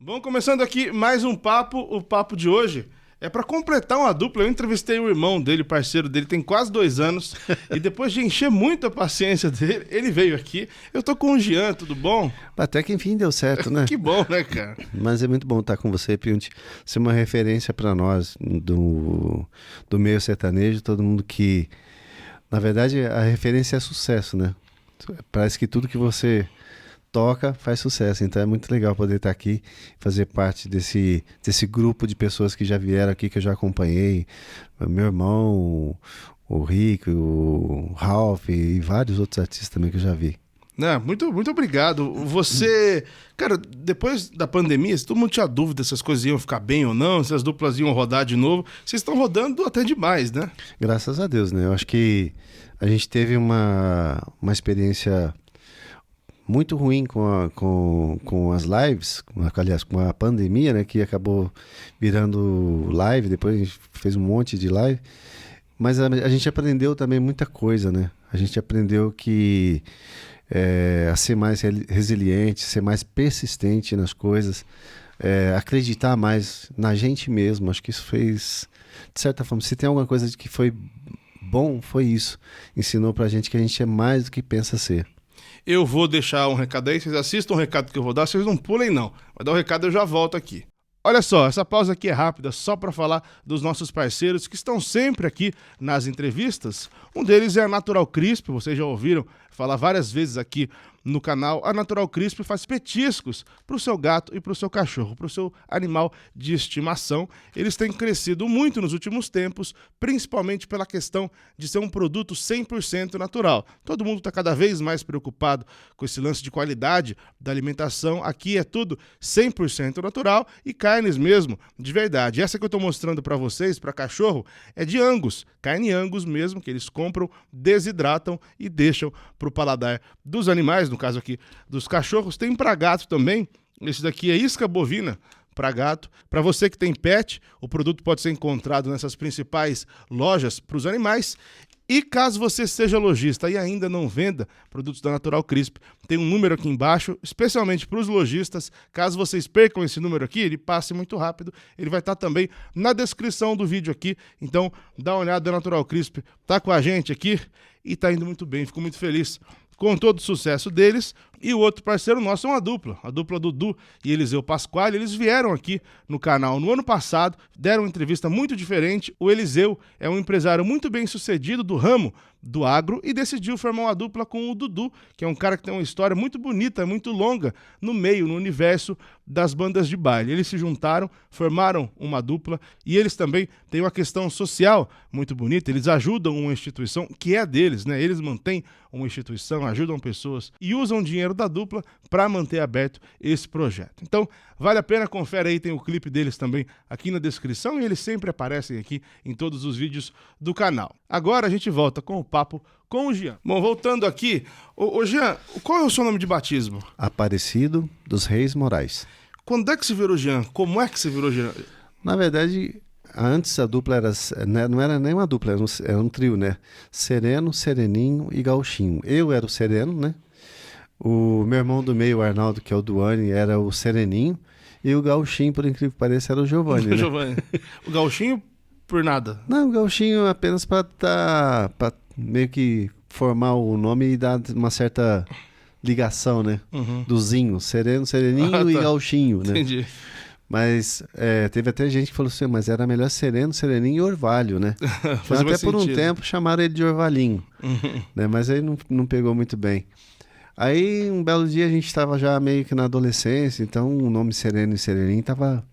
Bom, começando aqui mais um papo. O papo de hoje é para completar uma dupla. Eu entrevistei o irmão dele, parceiro dele, tem quase 2 anos. E depois de encher muito a paciência dele, ele veio aqui. Eu tô com o Jean, tudo bom? Até que enfim deu certo, né? Que bom, né, cara? Mas é muito bom estar com você, Piunti. Você é uma referência para nós do meio sertanejo, todo mundo que... Na verdade, a referência é sucesso, né? Parece que tudo que você toca faz sucesso. Então é muito legal poder estar aqui, fazer parte desse grupo de pessoas que já vieram aqui, que eu já acompanhei. Meu irmão, o Rico, o Ralph e vários outros artistas também que eu já vi. Muito obrigado. Você, cara, depois da pandemia, se todo mundo tinha dúvida se as coisas iam ficar bem ou não, se as duplas iam rodar de novo, vocês estão rodando até demais, né? Graças a Deus, né? Eu acho que a gente teve uma experiência muito ruim com as lives, aliás, com a pandemia, né? Que acabou virando live, depois a gente fez um monte de live. Mas a gente aprendeu também muita coisa, né? A gente aprendeu a ser mais resiliente, ser mais persistente nas coisas, acreditar mais na gente mesmo. Acho que isso fez, de certa forma, se tem alguma coisa que foi bom, foi isso. Ensinou pra gente que a gente é mais do que pensa ser. Eu vou deixar um recado aí, vocês assistam o recado que eu vou dar, vocês não pulem não. Vai dar o recado e eu já volto aqui. Olha só, essa pausa aqui é rápida, só para falar dos nossos parceiros que estão sempre aqui nas entrevistas. Um deles é a Natural Crisp, vocês já ouviram falar várias vezes aqui no canal. A Natural Crisp faz petiscos para o seu gato e para o seu cachorro, para o seu animal de estimação. Eles têm crescido muito nos últimos tempos, principalmente pela questão de ser um produto 100% natural. Todo mundo está cada vez mais preocupado com esse lance de qualidade da alimentação. Aqui é tudo 100% natural e carnes mesmo, de verdade. Essa que eu estou mostrando para vocês, para cachorro, é de Angus, carne Angus mesmo, que eles compram, desidratam e deixam para o paladar dos animais, no caso aqui dos cachorros. Tem para gato também, esse daqui é isca bovina para gato. Para você que tem pet, o produto pode ser encontrado nessas principais lojas para os animais. E caso você seja lojista e ainda não venda produtos da Natural Crisp, tem um número aqui embaixo, especialmente para os lojistas. Caso vocês percam esse número aqui, ele passe muito rápido, ele vai estar também na descrição do vídeo aqui. Então, dá uma olhada, a Natural Crisp tá com a gente aqui e tá indo muito bem, fico muito feliz com todo o sucesso deles. E o outro parceiro nosso é uma dupla, a dupla Dudu e Eliseu Pasquale. Eles vieram aqui no canal no ano passado, deram uma entrevista muito diferente. O Eliseu é um empresário muito bem sucedido do ramo do agro e decidiu formar uma dupla com o Dudu, que é um cara que tem uma história muito bonita, muito longa no meio, no universo das bandas de baile. Eles se juntaram, formaram uma dupla e eles também têm uma questão social muito bonita. Eles ajudam uma instituição que é deles, né? Eles mantêm uma instituição, ajudam pessoas e usam dinheiro da dupla para manter aberto esse projeto. Então, vale a pena, confere aí, tem o clipe deles também aqui na descrição e eles sempre aparecem aqui em todos os vídeos do canal. Agora a gente volta com o papo com o Jean. Bom, voltando aqui, ô Jean, qual é o seu nome de batismo? Aparecido dos Reis Moraes. Quando é que você virou Jean? Como é que você virou Jean? Na verdade, antes a dupla era, né, não era nem uma dupla, era um trio, né? Sereno, Sereninho e Gauchinho. Eu era o Sereno, né? O meu irmão do meio, o Arnaldo, que é o Duane, era o Sereninho. E o Gauchinho, por incrível que pareça, era o Giovanni, né? Giovanni. O Gauchinho, por nada? Não, o Gauchinho apenas para meio que formar o nome e dar uma certa ligação, né? Uhum. Do Zinho, Sereno, Sereninho e Gauchinho, né? Entendi. Mas teve até gente que falou assim, mas era melhor Sereno, Sereninho e Orvalho, né? Então, até por um tempo chamaram ele de Orvalhinho, né? Mas aí não pegou muito bem. Aí um belo dia a gente estava já meio que na adolescência, então o nome Sereno e Sereninho estava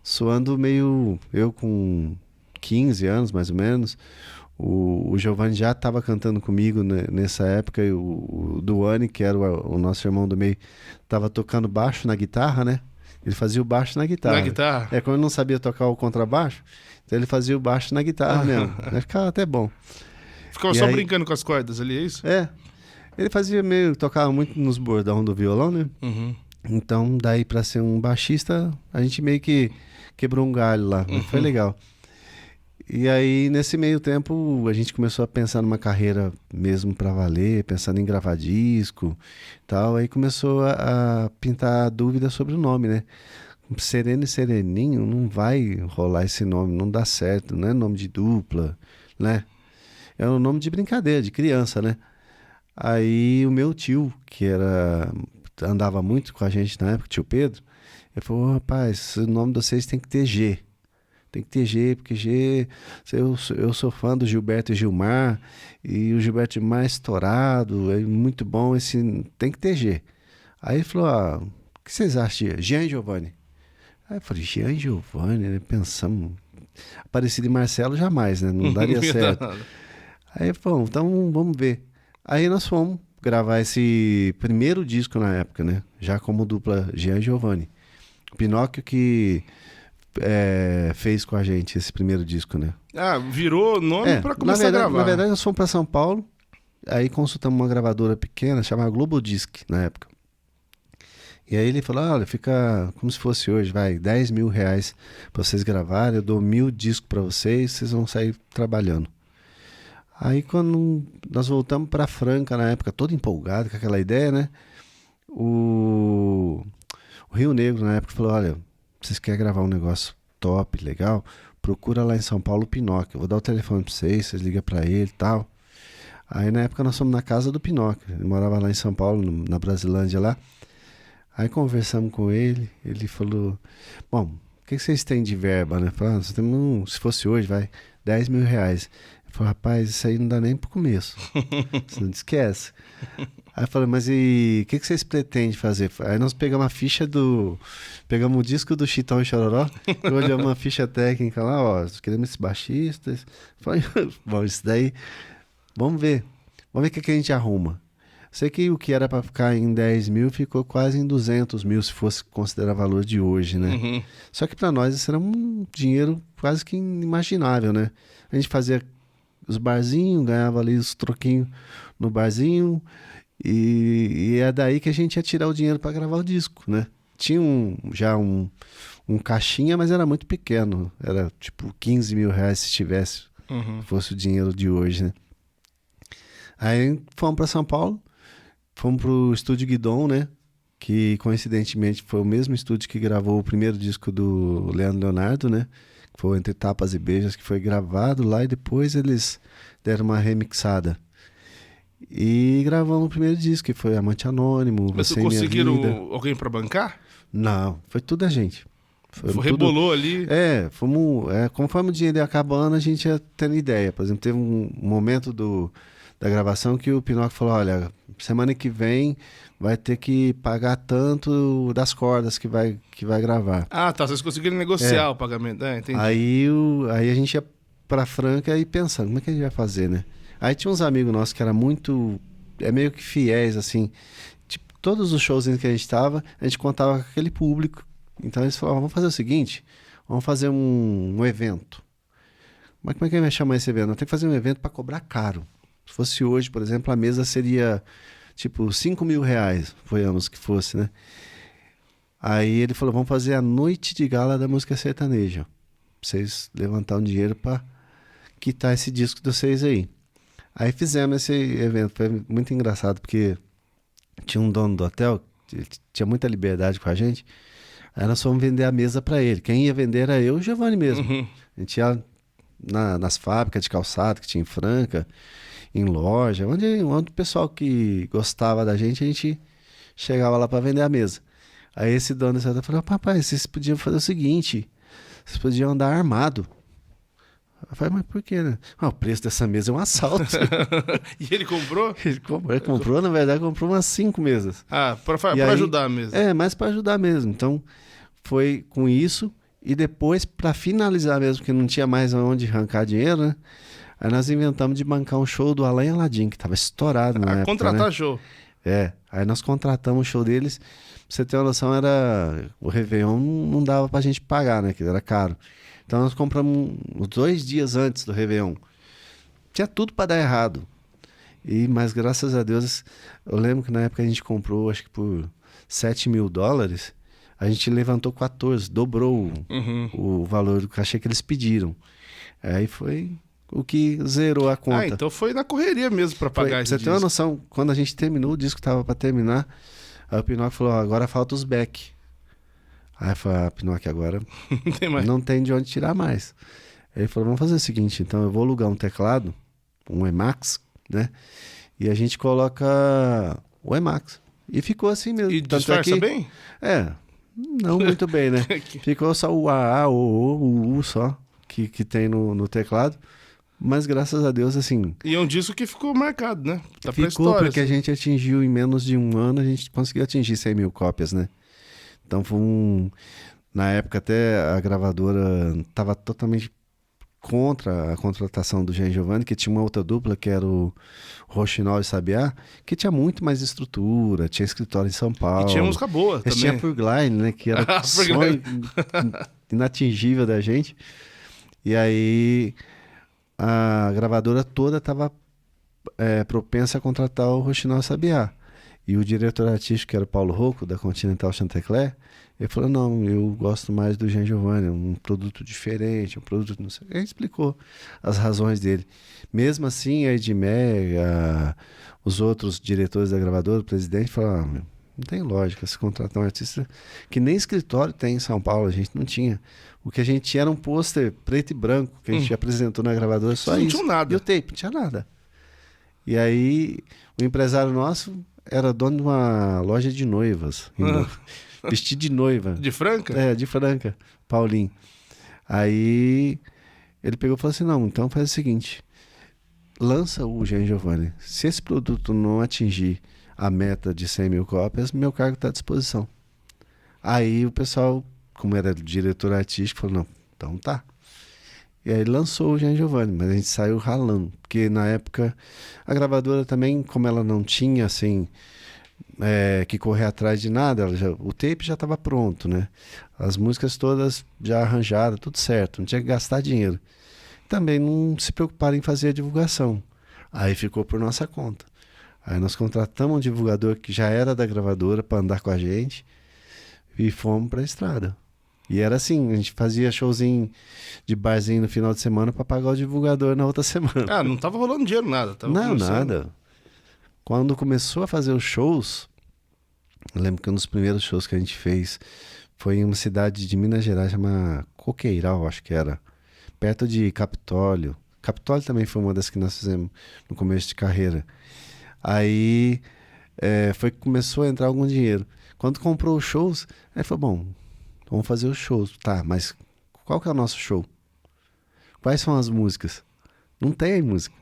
soando meio... Eu com 15 anos, mais ou menos, o Giovanni já estava cantando comigo, né, nessa época, e o Duane, que era o nosso irmão do meio, estava tocando baixo na guitarra, né? Ele fazia o baixo na guitarra. Na guitarra? Como eu não sabia tocar o contrabaixo, então ele fazia o baixo na guitarra mesmo. Ficava até bom. Ficava só brincando com as cordas ali, é isso? Ele fazia tocava muito nos bordão do violão, né? Uhum. Então, daí para ser um baixista, a gente meio que quebrou um galho lá. Foi legal. E aí, nesse meio tempo, a gente começou a pensar numa carreira mesmo para valer, pensando em gravar disco e tal. Aí começou a pintar dúvida sobre o nome, né? Sereno e Sereninho não vai rolar esse nome, não dá certo, não é nome de dupla, né? É um nome de brincadeira, de criança, né? Aí o meu tio, andava muito com a gente na época, tio Pedro, ele falou, rapaz, o nome de vocês tem que ter G. Tem que ter G, porque G, eu sou fã do Gilberto e Gilmar, e o Gilberto Gilmar é estourado, é muito bom, tem que ter G. Aí ele falou, o que vocês acham de Jean Giovanni? Aí eu falei, Jean Giovanni, né? Pensamos, Aparecido e Marcelo jamais, né? Não daria certo. Aí falou, então vamos ver. Aí nós fomos gravar esse primeiro disco na época, né? Já como dupla Jean Giovanni. O Pinóquio que fez com a gente esse primeiro disco, né? Ah, virou nome pra começar a gravar. Na verdade, nós fomos pra São Paulo, aí consultamos uma gravadora pequena, chamada Globodisc, na época. E aí ele falou, olha, fica como se fosse hoje, vai, R$10.000 pra vocês gravarem, eu dou 1.000 discos pra vocês vão sair trabalhando. Aí quando nós voltamos pra Franca na época, todo empolgado com aquela ideia, né? O Rio Negro na época falou, olha, vocês querem gravar um negócio top, legal? Procura lá em São Paulo o Pinóquio, eu vou dar o telefone pra vocês ligam pra ele e tal. Aí na época nós fomos na casa do Pinóquio, ele morava lá em São Paulo, na Brasilândia lá. Aí conversamos com ele, ele falou, bom, o que vocês têm de verba, né? Falei, nós temos, se fosse hoje, vai, R$10.000. Ele falou, rapaz, isso aí não dá nem pro começo, você não esquece. Aí eu falei, mas e o que vocês pretendem fazer? Aí nós pegamos pegamos o disco do Chitão e Chororó, olhamos uma ficha técnica lá, ó, queremos esses baixistas. Falei, bom, isso daí, vamos ver o que a gente arruma. Sei que o que era para ficar em 10.000 ficou quase em 200.000, se fosse considerar valor de hoje, né? Uhum. Só que para nós isso era um dinheiro quase que inimaginável, né? A gente fazia os barzinhos, ganhava ali os troquinhos no barzinho, e é daí que a gente ia tirar o dinheiro para gravar o disco, né? Tinha já um caixinha, mas era muito pequeno, era tipo R$15.000 se tivesse, fosse o dinheiro de hoje, né? Aí fomos para São Paulo, fomos pro estúdio Guidon, né? Que coincidentemente foi o mesmo estúdio que gravou o primeiro disco do Leandro Leonardo, né? Que foi Entre Tapas e Beijos, que foi gravado lá e depois eles deram uma remixada. E gravamos o primeiro disco, que foi Amante Anônimo, Mas Você e Minha Vida. conseguiram alguém pra bancar? Não, foi tudo a gente. Rebolou ali? Conforme o dinheiro ia acabando, a gente ia tendo ideia. Por exemplo, teve um momento da gravação que o Pinóquio falou, olha, semana que vem vai ter que pagar tanto das cordas que vai gravar. Ah, tá, vocês conseguiram negociar o pagamento, entendi. Aí a gente ia pra Franca e pensando, como é que a gente vai fazer, né? Aí tinha uns amigos nossos que eram meio que fiéis, assim, tipo, todos os shows em que a gente tava, a gente contava com aquele público. Então eles falavam, vamos fazer o seguinte, vamos fazer um evento. Mas como é que a gente vai chamar esse evento? Nós temos que fazer um evento para cobrar caro. Se fosse hoje, por exemplo, a mesa seria tipo R$5.000, foi anos que fosse, né? Aí ele falou, vamos fazer a noite de gala da música sertaneja. Pra vocês levantar um dinheiro para quitar esse disco de vocês aí. Aí fizemos esse evento, foi muito engraçado, porque tinha um dono do hotel, ele tinha muita liberdade com a gente. Aí nós fomos vender a mesa para ele. Quem ia vender era eu e o Giovanni mesmo. A gente ia nas fábricas de calçado que tinha em Franca, em loja, onde o pessoal que gostava da gente, a gente chegava lá para vender a mesa. Aí esse dono do hotel falou, papai, vocês podiam fazer o seguinte, vocês podiam andar armado. Eu falei, mas por quê, né? O preço dessa mesa é um assalto. E ele comprou? Ele comprou, na verdade, comprou umas 5 mesas. Ah, pra ajudar mesmo. Mais para ajudar mesmo. Então, foi com isso. E depois, para finalizar mesmo, que não tinha mais onde arrancar dinheiro, né? Aí nós inventamos de bancar um show do Alain Aladim, que tava estourado na época, contratar né? show. Aí nós contratamos o show deles. Pra você ter uma noção, o Réveillon não dava pra gente pagar, né? Que era caro. Então nós compramos uns 2 dias antes do Réveillon. Tinha tudo para dar errado. Mas graças a Deus, eu lembro que na época a gente comprou, acho que por $7.000, a gente levantou 14, dobrou o valor do cachê que eles pediram. Aí foi o que zerou a conta. Então foi na correria mesmo para pagar esse disco. Você tem uma disco. noção, quando a gente terminou, o disco tava para terminar, aí o Pinóquio falou, agora falta os back. Aí eu falei, Pinóquio, agora Não tem mais. não tem de onde tirar mais. Aí ele falou, vamos fazer o seguinte, então eu vou alugar um teclado, um Emax, né? E a gente coloca o Emax. E ficou assim mesmo. E Tanto disfarça que, bem? não muito bem, né? Ficou só o A, o U só, que tem no teclado. Mas graças a Deus, assim, E é um disco que ficou marcado, né? Tá pra ficou história. porque a assim. gente atingiu em menos de um ano, a gente conseguiu atingir 100 mil cópias, né? Então foi na época até a gravadora estava totalmente contra a contratação do Jean Giovanni, que tinha uma outra dupla, que era o Rochinol e Sabiá, que tinha muito mais estrutura, tinha escritório em São E Paulo. tinha música boa Eles tinham também. a Purgline, né? Que era A o sonho inatingível da gente. E aí a gravadora toda estava propensa a contratar o Rochinol e Sabiá. E o diretor artístico, que era o Paulo Rocco, da Continental Chantecler, ele falou, não, eu gosto mais do Jean Giovanni, um produto diferente, um produto... Não sei. Ele explicou as razões dele. Mesmo assim, a Edmé, os outros diretores da gravadora, o presidente, falaram, meu, não tem lógica se contratar um artista que nem escritório tem em São Paulo, a gente não tinha. O que a gente tinha era um pôster preto e branco, que a gente apresentou na gravadora, só Não isso. tinha nada. E o tape, não tinha nada. E aí, o empresário nosso era dono de uma loja de noivas. Vestido de noiva. De Franca? De Franca, Paulinho. Aí ele pegou e falou assim, não, então faz o seguinte, lança o Jean Giovanni. Se esse produto não atingir a meta de 100 mil cópias, meu cargo está à disposição. Aí o pessoal, como era diretor artístico, falou, não, então tá. E aí lançou o Jean Giovanni, mas a gente saiu ralando, porque na época a gravadora também, como ela não tinha assim que correr atrás de nada, o tape já estava pronto, né? As músicas todas já arranjadas, tudo certo, não tinha que gastar dinheiro. Também não se preocuparam em fazer a divulgação. Aí ficou por nossa conta. Aí nós contratamos um divulgador que já era da gravadora para andar com a gente e fomos para a estrada. E era assim, a gente fazia showzinho de barzinho no final de semana para pagar o divulgador na outra semana. Ah, não tava rolando dinheiro, nada. Tava Não, começando. nada. Quando começou a fazer os shows, eu lembro que um dos primeiros shows que a gente fez foi em uma cidade de Minas Gerais, chamada Coqueiral, acho que era, perto de Capitólio. Capitólio também foi uma das que nós fizemos no começo de carreira. Aí foi que começou a entrar algum dinheiro. Quando comprou os shows, aí falou, bom, vamos fazer os shows. Tá, mas qual que é o nosso show? Quais são as músicas? Não tem música.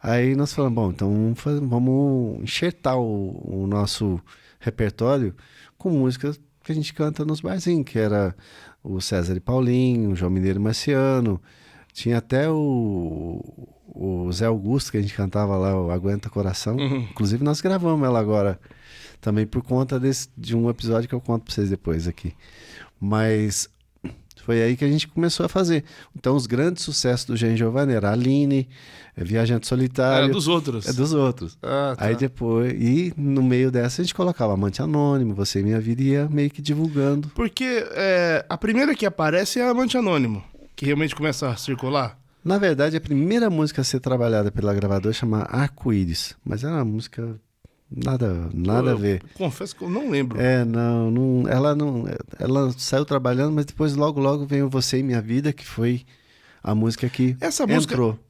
Aí nós falamos, bom, então vamos enxertar o nosso repertório com músicas que a gente canta nos barzinhos, que era o César e Paulinho, o João Mineiro e Marciano, tinha até o Zé Augusto, que a gente cantava lá, o Aguenta Coração. Inclusive nós gravamos ela agora, também por conta de um episódio que eu conto pra vocês depois aqui. Mas foi aí que a gente começou a fazer. Então, os grandes sucessos do Jean Giovanni era Aline, Viajante Solitário. Era dos outros. É dos outros. Ah, tá. Aí depois, e no meio dessa a gente colocava Amante Anônimo, Você e Minha Vida, e ia meio que divulgando. Porque a primeira que aparece é Amante Anônimo, que realmente começa a circular. Na verdade, a primeira música a ser trabalhada pela gravadora chama Arco-Íris, mas era uma música nada a ver. Confesso que eu não lembro. Ela saiu trabalhando, mas depois logo veio Você e Minha Vida, que foi a música que Essa entrou. música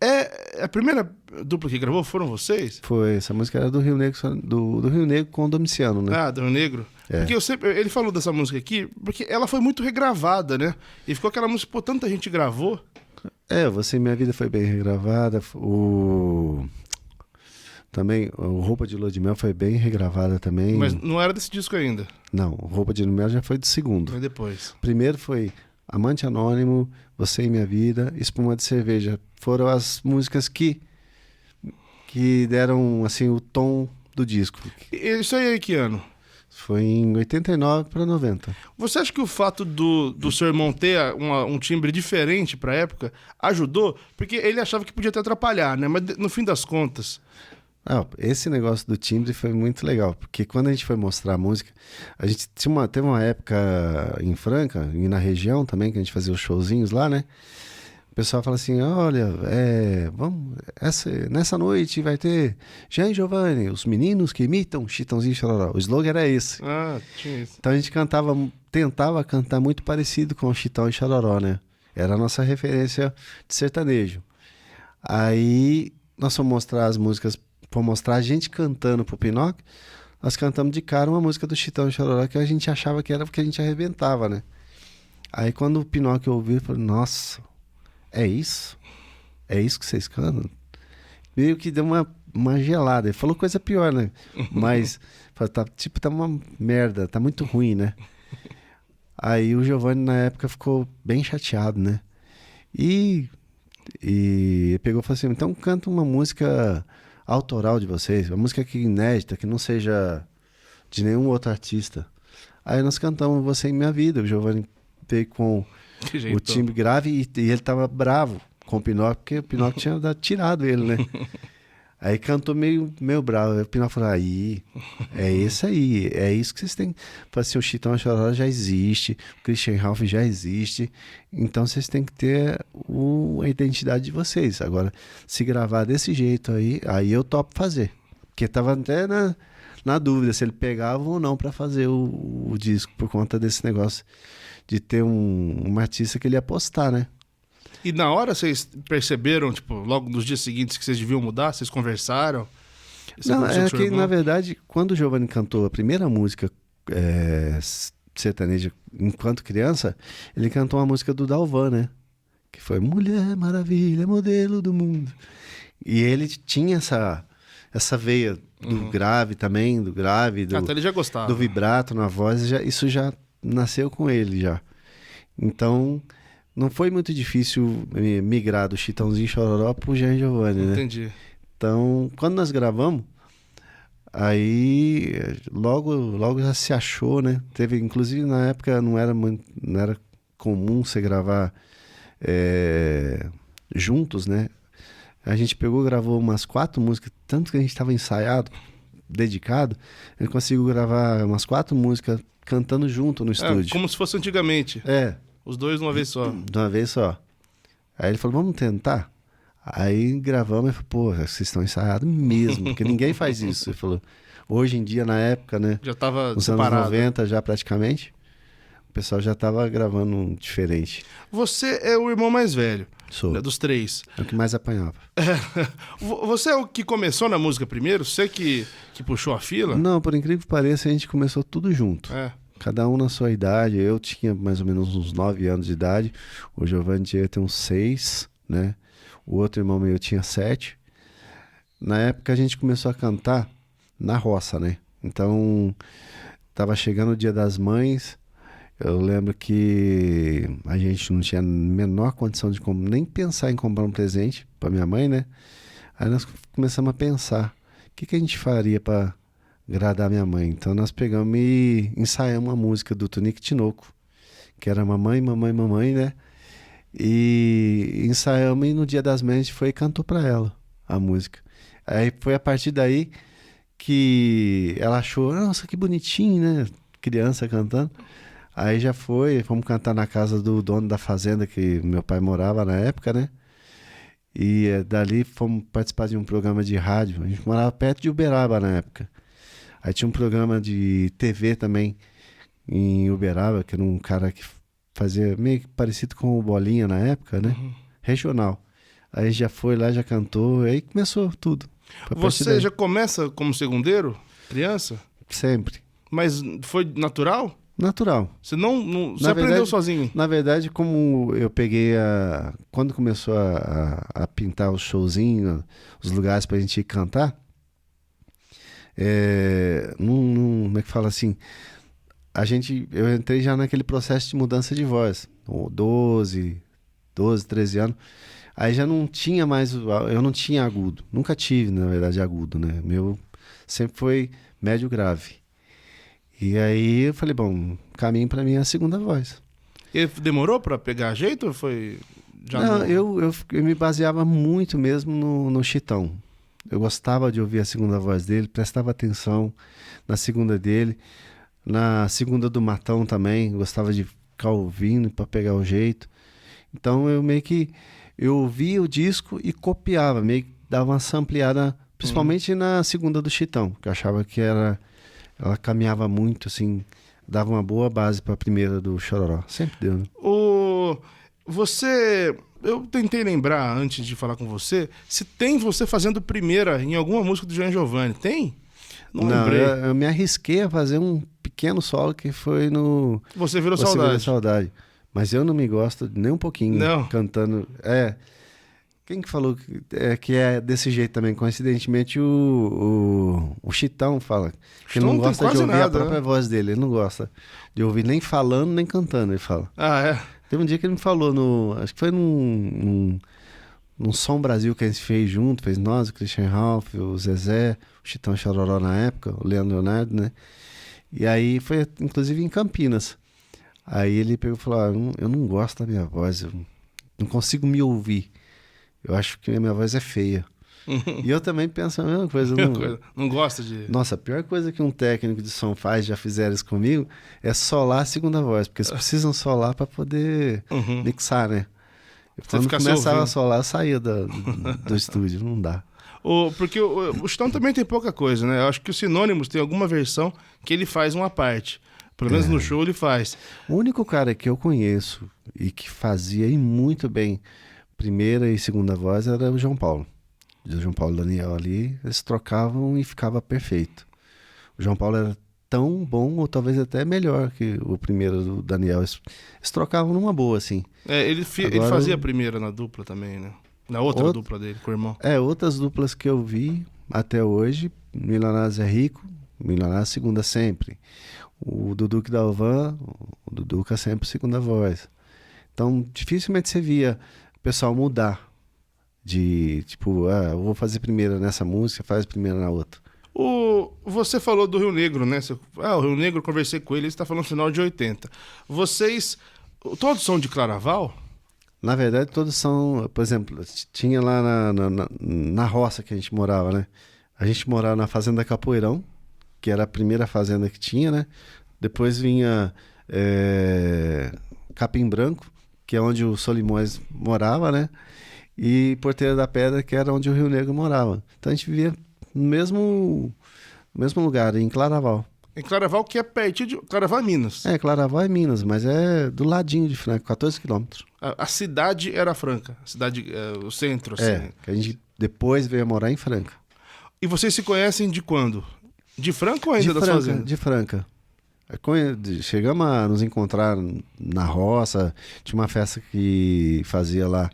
a primeira dupla que gravou foram vocês? Foi, essa música era do Rio Negro, do Rio Negro com o Domiciano, né? Ah, do Rio Negro. Porque ele falou dessa música aqui, porque ela foi muito regravada, né? E ficou aquela música, pô, tanta gente gravou. Você e Minha Vida foi bem regravada. Também, o Roupa de Lua de Mel foi bem regravada também. Mas não era desse disco ainda. Não, o Roupa de Lua de Mel já foi do segundo. Foi depois. Primeiro foi Amante Anônimo, Você e Minha Vida, Espuma de Cerveja. Foram as músicas que deram assim o tom do disco. Isso aí é que ano? Foi em 89 para 90. Você acha que o fato do seu irmão ter um timbre diferente pra época ajudou? Porque ele achava que podia até atrapalhar, né? Mas no fim das contas... Esse negócio do timbre foi muito legal, porque quando a gente foi mostrar a música, a gente teve uma época em Franca, e na região também, que a gente fazia os showzinhos lá, né? O pessoal fala assim, olha, nessa noite vai ter Jean Giovanni, os meninos que imitam Chitãozinho e Chororó. O slogan era esse. Ah, tinha isso. Então a gente cantava tentava cantar muito parecido com o Chitão e Chororó, né? Era a nossa referência de sertanejo. Aí nós fomos mostrar as músicas, fomos mostrar a gente cantando pro Pinóquio, nós cantamos de cara uma música do Chitão e Chororó que a gente achava que era porque a gente arrebentava, né? Aí quando o Pinóquio ouviu, ele falou, nossa, é isso? É isso que vocês cantam? Meio que deu uma gelada. Ele falou coisa pior, né? Mas, falou, tá uma merda, tá muito ruim, né? Aí o Giovanni, na época, ficou bem chateado, né? E pegou e falou assim, então canta uma música autoral de vocês, uma música que inédita, que não seja de nenhum outro artista. Aí nós cantamos Você em Minha Vida. O Giovanni veio com o timbre grave e ele tava bravo com o Pinóquio, porque o Pinóquio tinha tirado ele, né? Aí cantou meio bravo. Aí o Pinóquio falou, aí, é isso aí, é isso que vocês têm. Falei assim, o Chitão e a Chororó já existe, o Christian Ralph já existe, então vocês têm que ter a identidade de vocês. Agora, se gravar desse jeito aí eu topo fazer. Porque tava até na dúvida se ele pegava ou não para fazer o disco, por conta desse negócio de ter um artista que ele ia apostar, né? E na hora vocês perceberam, tipo, logo nos dias seguintes que vocês deviam mudar? Vocês conversaram? Não, é que, na verdade, quando o Giovanni cantou a primeira música sertaneja enquanto criança, ele cantou uma música do Dalvan, né? Que foi Mulher Maravilha, modelo do mundo. E ele tinha essa veia do grave também, do grave, até ele já gostava. Do vibrato na voz, isso já nasceu com ele já. Então, não foi muito difícil migrar do Chitãozinho e Chororó pro Jean Giovanni, né? Entendi. Então, quando nós gravamos, aí logo já se achou, né? Teve, inclusive, na época não era comum você gravar juntos, né? A gente gravou umas 4 músicas, tanto que a gente estava ensaiado, dedicado, ele conseguiu gravar umas 4 músicas cantando junto no estúdio. Como se fosse antigamente. Os dois de uma vez só. De uma vez só. Aí ele falou, vamos tentar? Aí gravamos e falou, pô, vocês estão ensaiados mesmo, porque ninguém faz isso. Ele falou, hoje em dia, na época, né? Já tava nos separado. anos 90 já praticamente, o pessoal já tava gravando diferente. Você é o irmão mais velho. Sou. Né, dos 3. É o que mais apanhava. Você é o que começou na música primeiro? Você que puxou a fila? Não, por incrível que pareça, a gente começou tudo junto. Cada um na sua idade. Eu tinha mais ou menos uns 9 anos de idade. O Giovanni tinha uns 6, né? O outro irmão meu tinha 7. Na época a gente começou a cantar na roça, né? Então, tava chegando o Dia das Mães. Eu lembro que a gente não tinha a menor condição de nem pensar em comprar um presente para minha mãe, né? Aí nós começamos a pensar, o que a gente faria para agradar minha mãe? Então nós pegamos e ensaiamos uma música do Tunique Tinoco, que era Mamãe, Mamãe, Mamãe, né? E ensaiamos e no Dia das Mães a gente foi e cantou para ela a música. Aí foi a partir daí que ela achou, nossa, que bonitinho, né? Criança cantando. Aí já fomos cantar na casa do dono da fazenda que meu pai morava na época, né? E dali fomos participar de um programa de rádio. A gente morava perto de Uberaba na época. Aí tinha um programa de TV também em Uberaba, que era um cara que fazia meio que parecido com o Bolinha na época, né? Regional. Aí já foi lá, já cantou, aí começou tudo. Você já começa como segundeiro, criança? Sempre. Mas foi natural? Natural. Você você aprendeu sozinho? Na verdade, como eu peguei quando começou a pintar os showzinhos, os lugares pra gente ir cantar, como é que fala assim? Eu entrei já naquele processo de mudança de voz, 12, 13 anos. Aí já não tinha mais, eu não tinha agudo. Nunca tive, na verdade, agudo, né? Meu sempre foi médio grave. E aí eu falei, bom, caminho pra mim é a segunda voz. E demorou pra pegar jeito ou foi... Não, eu me baseava muito mesmo no Chitão. Eu gostava de ouvir a segunda voz dele, prestava atenção na segunda dele, na segunda do Matão também, gostava de ficar ouvindo pra pegar o jeito. Então eu meio que eu ouvia o disco e copiava, meio que dava uma sampleada, principalmente na segunda do Chitão, que eu achava que ela caminhava muito, assim, dava uma boa base pra primeira do Chororó. Sempre deu, né? Eu tentei lembrar, antes de falar com você, se tem você fazendo primeira em alguma música do Jean Giovanni. Tem? Não lembrei. Eu me arrisquei a fazer um pequeno solo que foi no... Você virou Você Virou saudade. Saudade. Mas eu não me gosto nem um pouquinho Não. cantando. Quem que falou que é desse jeito também? Coincidentemente, o Chitão fala que ele não Chitão tem gosta de quase ouvir a nada, própria né? voz dele. Ele não gosta de ouvir nem falando, nem cantando, ele fala. Ah, é? Teve um dia que ele me falou, acho que foi num Som Brasil que a gente fez junto, fez nós, o Christian Ralph, o Zezé, o Chitão Chororó na época, o Leandro Leonardo, né? E aí foi, inclusive, em Campinas. Aí ele pegou e falou, eu não gosto da minha voz, eu não consigo me ouvir. Eu acho que a minha voz é feia. E eu também penso a mesma coisa. Não gosta de... Nossa, a pior coisa que um técnico de som faz, já fizeram isso comigo, é solar a segunda voz, porque eles precisam solar para poder mixar, né? Quando começava a solar, eu saía do estúdio, não dá. Porque o Chitão também tem pouca coisa, né? Eu acho que o Sinônimos tem alguma versão que ele faz uma parte. Pelo menos no show ele faz. O único cara que eu conheço e que fazia e muito bem primeira e segunda voz era o João Paulo. O João Paulo e o Daniel ali, eles trocavam e ficava perfeito. O João Paulo era tão bom, ou talvez até melhor que o primeiro do Daniel. Eles trocavam numa boa, assim. Ele fazia a primeira na dupla também, né? Na outra dupla dele, com o irmão. Outras duplas que eu vi até hoje, Milionários é Rico, Milionários segunda sempre. O Duduca Dalvan, o Duduca sempre segunda voz. Então, dificilmente você via o pessoal mudar de, tipo, eu vou fazer primeira nessa música, faz primeira na outra. Você falou do Rio Negro, né? O Rio Negro, conversei com ele está falando no final de 80. Vocês, todos são de Claraval? Na verdade, todos são, por exemplo, tinha lá na roça que a gente morava, né? A gente morava na Fazenda Capoeirão, que era a primeira fazenda que tinha, né? Depois vinha Capim Branco, que é onde o Solimões morava, né? E Porteira da Pedra, que era onde o Rio Negro morava. Então a gente vivia no mesmo lugar, em Claraval. Em Claraval, que é pertinho de... Claraval é Minas. Claraval é Minas, mas é do ladinho de Franca, 14 quilômetros. A cidade era Franca, a cidade, o centro, assim. Que a gente depois veio morar em Franca. E vocês se conhecem de quando? De Franca ou ainda da fazenda? De Franca. Chegamos a nos encontrar na roça, tinha uma festa que fazia lá,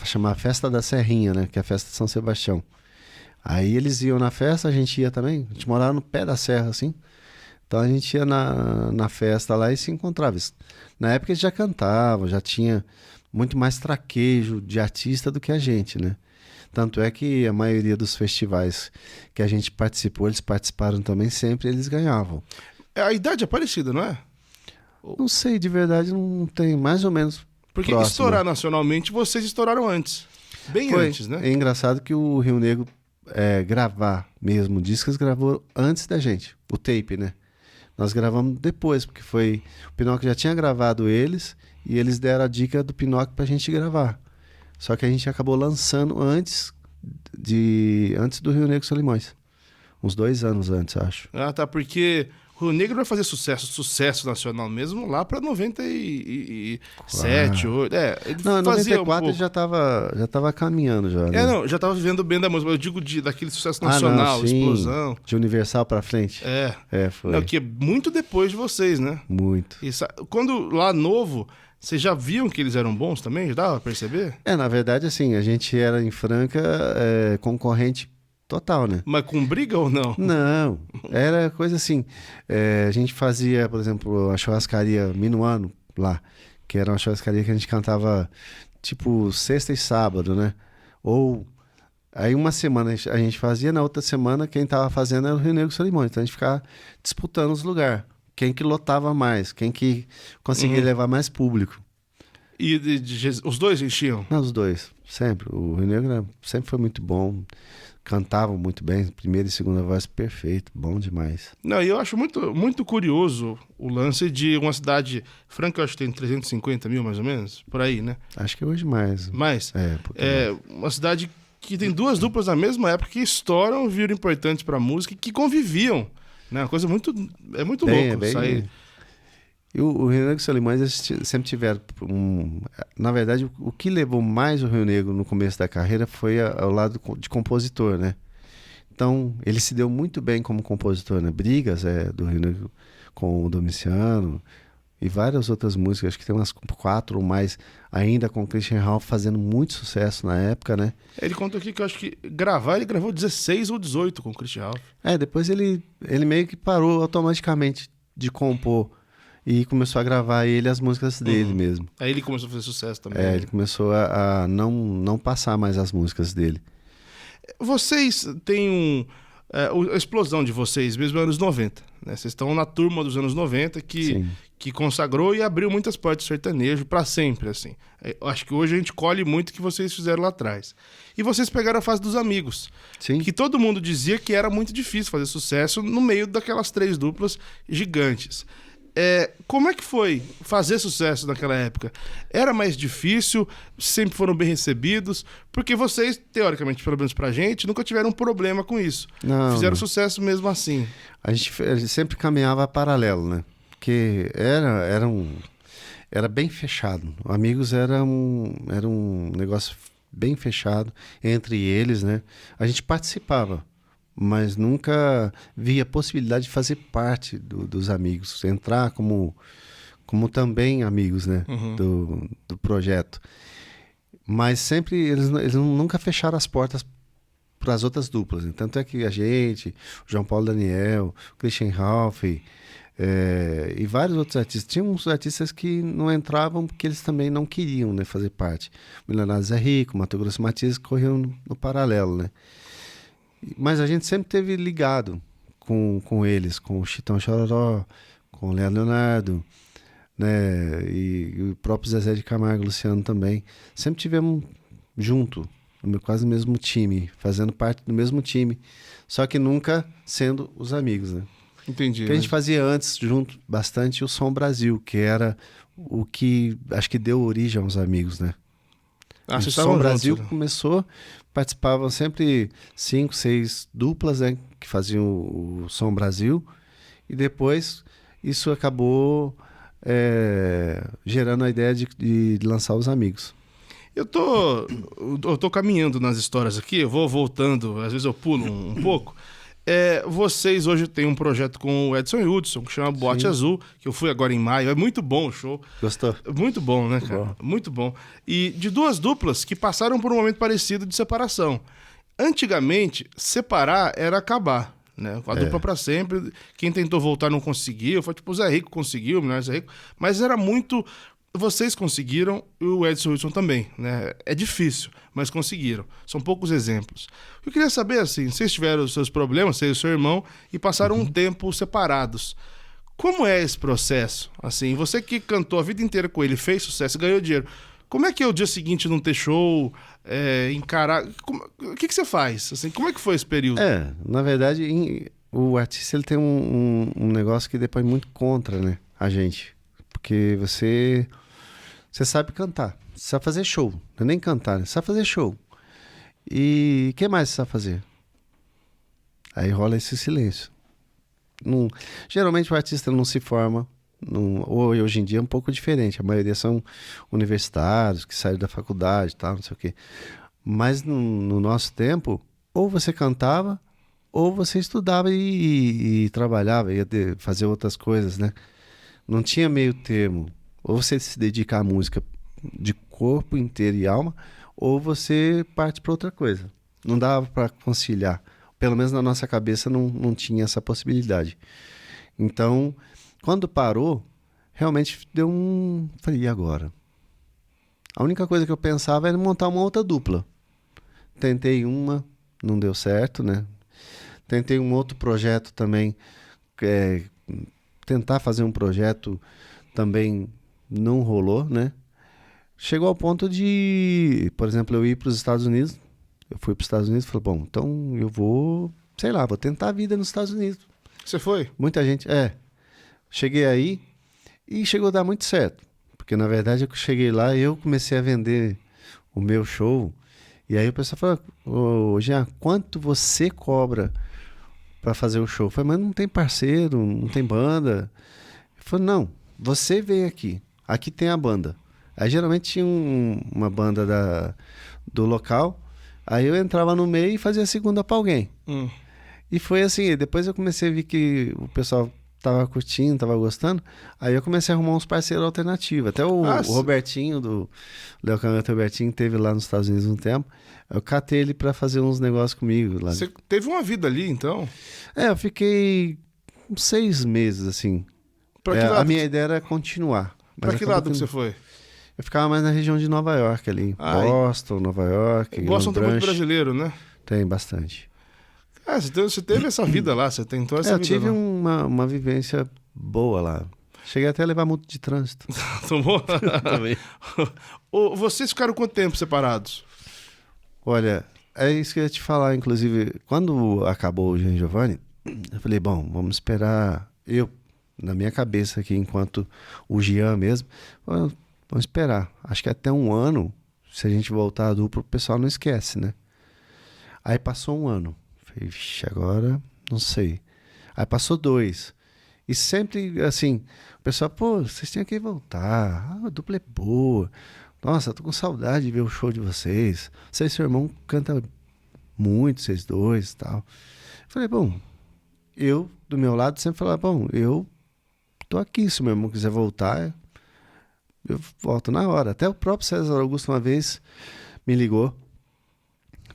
chamava Festa da Serrinha, né? Que é a festa de São Sebastião. Aí eles iam na festa, a gente ia também, a gente morava no pé da serra, assim. Então a gente ia na festa lá e se encontrava. Na época eles já cantavam, já tinha muito mais traquejo de artista do que a gente, né? Tanto é que a maioria dos festivais que a gente participou, eles participaram também sempre, eles ganhavam. A idade é parecida, não é? Não sei, de verdade não tem, mais ou menos. Porque próximo. estourar nacionalmente, vocês estouraram antes. Bem antes, né? É engraçado que o Rio Negro gravar mesmo discos, gravou antes da gente, o tape, né? Nós gravamos depois, porque o Pinóquio já tinha gravado eles e eles deram a dica do Pinóquio pra gente gravar. Só que a gente acabou lançando antes do Rio Negro Solimões. Uns 2 anos antes, acho. Ah, tá, porque o Rio Negro vai fazer sucesso nacional mesmo lá pra 97, 8. Ele não, em fazia 94 ele já tava caminhando já. Né? Não, já tava vivendo bem da música, mas eu digo daquele sucesso nacional, não, sim, explosão. De Universal pra frente. Foi. Não, que é muito depois de vocês, né? Muito. Quando lá novo, vocês já viam que eles eram bons também? Já dava pra perceber? Na verdade, assim, a gente era em Franca concorrente total, né? Mas com briga ou não? Não, era coisa assim. A gente fazia, por exemplo, a churrascaria Minuano lá, que era uma churrascaria que a gente cantava tipo sexta e sábado, né? Ou aí uma semana a gente fazia, na outra semana quem tava fazendo era o Rio Negro Solimões. Então a gente ficava disputando os lugares. Quem que lotava mais, quem que conseguia levar mais público. E os dois enchiam? Não, os dois, sempre. O Rio Negro sempre foi muito bom. Cantavam muito bem, primeira e segunda voz, perfeito, bom demais. Não, e eu acho muito, muito curioso o lance de uma cidade, Franca, eu acho que tem 350 mil mais ou menos, por aí, né? Acho que hoje mais. Mais? Uma cidade que tem 2 duplas na mesma época que estouram, viram importantes pra música e que conviviam, né? Uma coisa muito, muito louco sair. E o Rio Negro e Solimões eles sempre tiveram na verdade, o que levou mais o Rio Negro no começo da carreira foi ao lado de compositor, né? Então, ele se deu muito bem como compositor, né? Brigas do Rio Negro com o Domiciano e várias outras músicas, acho que tem umas 4 ou mais, ainda com o Christian Ralph fazendo muito sucesso na época, né? Ele contou aqui que eu acho que ele gravou 16 ou 18 com o Christian Ralph. Depois ele meio que parou automaticamente de compor e começou a gravar as músicas dele mesmo. Aí ele começou a fazer sucesso também. Ele começou a não passar mais as músicas dele. Vocês têm a explosão de vocês mesmo nos anos 90, né? Vocês estão na turma dos anos 90 que consagrou e abriu muitas portas do sertanejo para sempre, assim. Eu acho que hoje a gente colhe muito o que vocês fizeram lá atrás. E vocês pegaram a fase dos amigos. Sim. Que todo mundo dizia que era muito difícil fazer sucesso no meio daquelas 3 duplas gigantes. Como é que foi fazer sucesso naquela época? Era mais difícil? Sempre foram bem recebidos? Porque vocês, teoricamente, pelo menos pra gente, nunca tiveram um problema com isso. Fizeram sucesso mesmo assim. A gente sempre caminhava paralelo, né? Porque era bem fechado. Amigos era um negócio bem fechado entre eles, né? A gente participava, mas nunca via possibilidade de fazer parte dos amigos, entrar como também amigos, né, do projeto. Mas sempre eles nunca fecharam as portas para as outras duplas, né? Tanto é que a gente, o João Paulo Daniel, o Christian Ralph e vários outros artistas. Tinha uns artistas que não entravam porque eles também não queriam, né, fazer parte. O Milionário Zé Rico, o Mato Grosso Matias corriam no paralelo, né? Mas a gente sempre teve ligado com eles, com o Chitão Chororó, com o Leonardo, né? E o próprio Zezé de Camargo, o Luciano também. Sempre tivemos junto, quase no mesmo time, fazendo parte do mesmo time, só que nunca sendo os amigos, né? Entendi. Porque a gente fazia antes, junto, bastante o Som Brasil, que era o que acho que deu origem aos amigos, né? O Som Brasil começou, participavam sempre 5, 6 duplas, né, que faziam o Som Brasil, e depois isso acabou gerando a ideia de lançar os amigos. Eu tô caminhando nas histórias aqui, eu vou voltando, às vezes eu pulo um pouco. Vocês hoje têm um projeto com o Edson Hudson, que chama Boate Azul, que eu fui agora em maio. É muito bom o show. Gostou? Muito bom, né, cara? Bom. Muito bom. E de 2 duplas que passaram por um momento parecido de separação. Antigamente, separar era acabar, né? A dupla pra sempre. Quem tentou voltar não conseguiu. Foi tipo o Zé Rico conseguiu, o Milionário Zé Rico. Mas era muito... Vocês conseguiram e o Edson Hudson também, né? É difícil, mas conseguiram. São poucos exemplos. Eu queria saber, assim, vocês tiveram os seus problemas, você e o seu irmão, e passaram um tempo separados. Como é esse processo? Assim, você que cantou a vida inteira com ele, fez sucesso, ganhou dinheiro. Como é que é o dia seguinte não ter show, encarar... O que você faz? Assim, como é que foi esse período? Na verdade, o artista ele tem um negócio que depois muito contra, né, a gente. Porque você sabe cantar, você sabe fazer show, não é nem cantar, né? Você sabe fazer show. E o que mais você sabe fazer? Aí rola esse silêncio. Geralmente o artista não se forma, ou hoje em dia é um pouco diferente, a maioria são universitários, que saíram da faculdade e tal, não sei o quê. Mas no nosso tempo, ou você cantava, ou você estudava e trabalhava, ia fazer outras coisas, né? Não tinha meio termo. Ou você se dedica à música de corpo inteiro e alma, ou você parte para outra coisa. Não dava para conciliar. Pelo menos na nossa cabeça não tinha essa possibilidade. Então, quando parou, realmente deu um... Falei, e agora? A única coisa que eu pensava era montar uma outra dupla. Tentei uma, não deu certo, né? Tentei um outro projeto também, tentar fazer um projeto também não rolou, né? Chegou ao ponto de, por exemplo, eu ir para os Estados Unidos. Eu fui para os Estados Unidos e falei, bom, então eu vou, sei lá, vou tentar a vida nos Estados Unidos. Você foi? Muita gente, cheguei aí e chegou a dar muito certo. Porque, na verdade, eu cheguei lá e eu comecei a vender o meu show. E aí o pessoal falou, Jean, quanto você cobra para fazer o show? Eu falei, mas não tem parceiro, não tem banda. Eu falei, não, você vem aqui. Aqui tem a banda. Aí geralmente tinha uma banda do local. Aí eu entrava no meio e fazia a segunda pra alguém. E foi assim, depois eu comecei a ver que o pessoal tava curtindo, tava gostando. Aí eu comecei a arrumar uns parceiros alternativos. Até o Robertinho, do Léo Canhoto Robertinho, teve lá nos Estados Unidos um tempo. Eu catei ele pra fazer uns negócios comigo lá. Você teve uma vida ali, então? Eu fiquei uns 6 meses, assim. A minha ideia era continuar. Pra que lado que você foi? Eu ficava mais na região de Nova York ali. Boston, Nova York. Boston tem muito brasileiro, né? Tem bastante. Você teve essa vida lá, você tentou essa vida lá. Eu tive uma vivência boa lá. Cheguei até a levar multa de trânsito. Tomou? Também. Vocês ficaram quanto tempo separados? Olha, é isso que eu ia te falar. Inclusive, quando acabou o Jean Giovanni, eu falei, bom, vamos esperar. Na minha cabeça aqui, enquanto o Jean mesmo, vamos esperar. Acho que até um ano, se a gente voltar a dupla, o pessoal não esquece, né? Aí passou um ano. Falei, vixe, agora não sei. Aí passou 2. E sempre, assim, o pessoal, pô, vocês tinham que voltar. A dupla é boa. Nossa, eu tô com saudade de ver o show de vocês. Vocês e seu irmão canta muito, vocês dois e tal. Falei, bom, eu, do meu lado, sempre falava, bom, eu tô aqui, se meu irmão quiser voltar, eu volto na hora. Até o próprio César Augusto uma vez me ligou,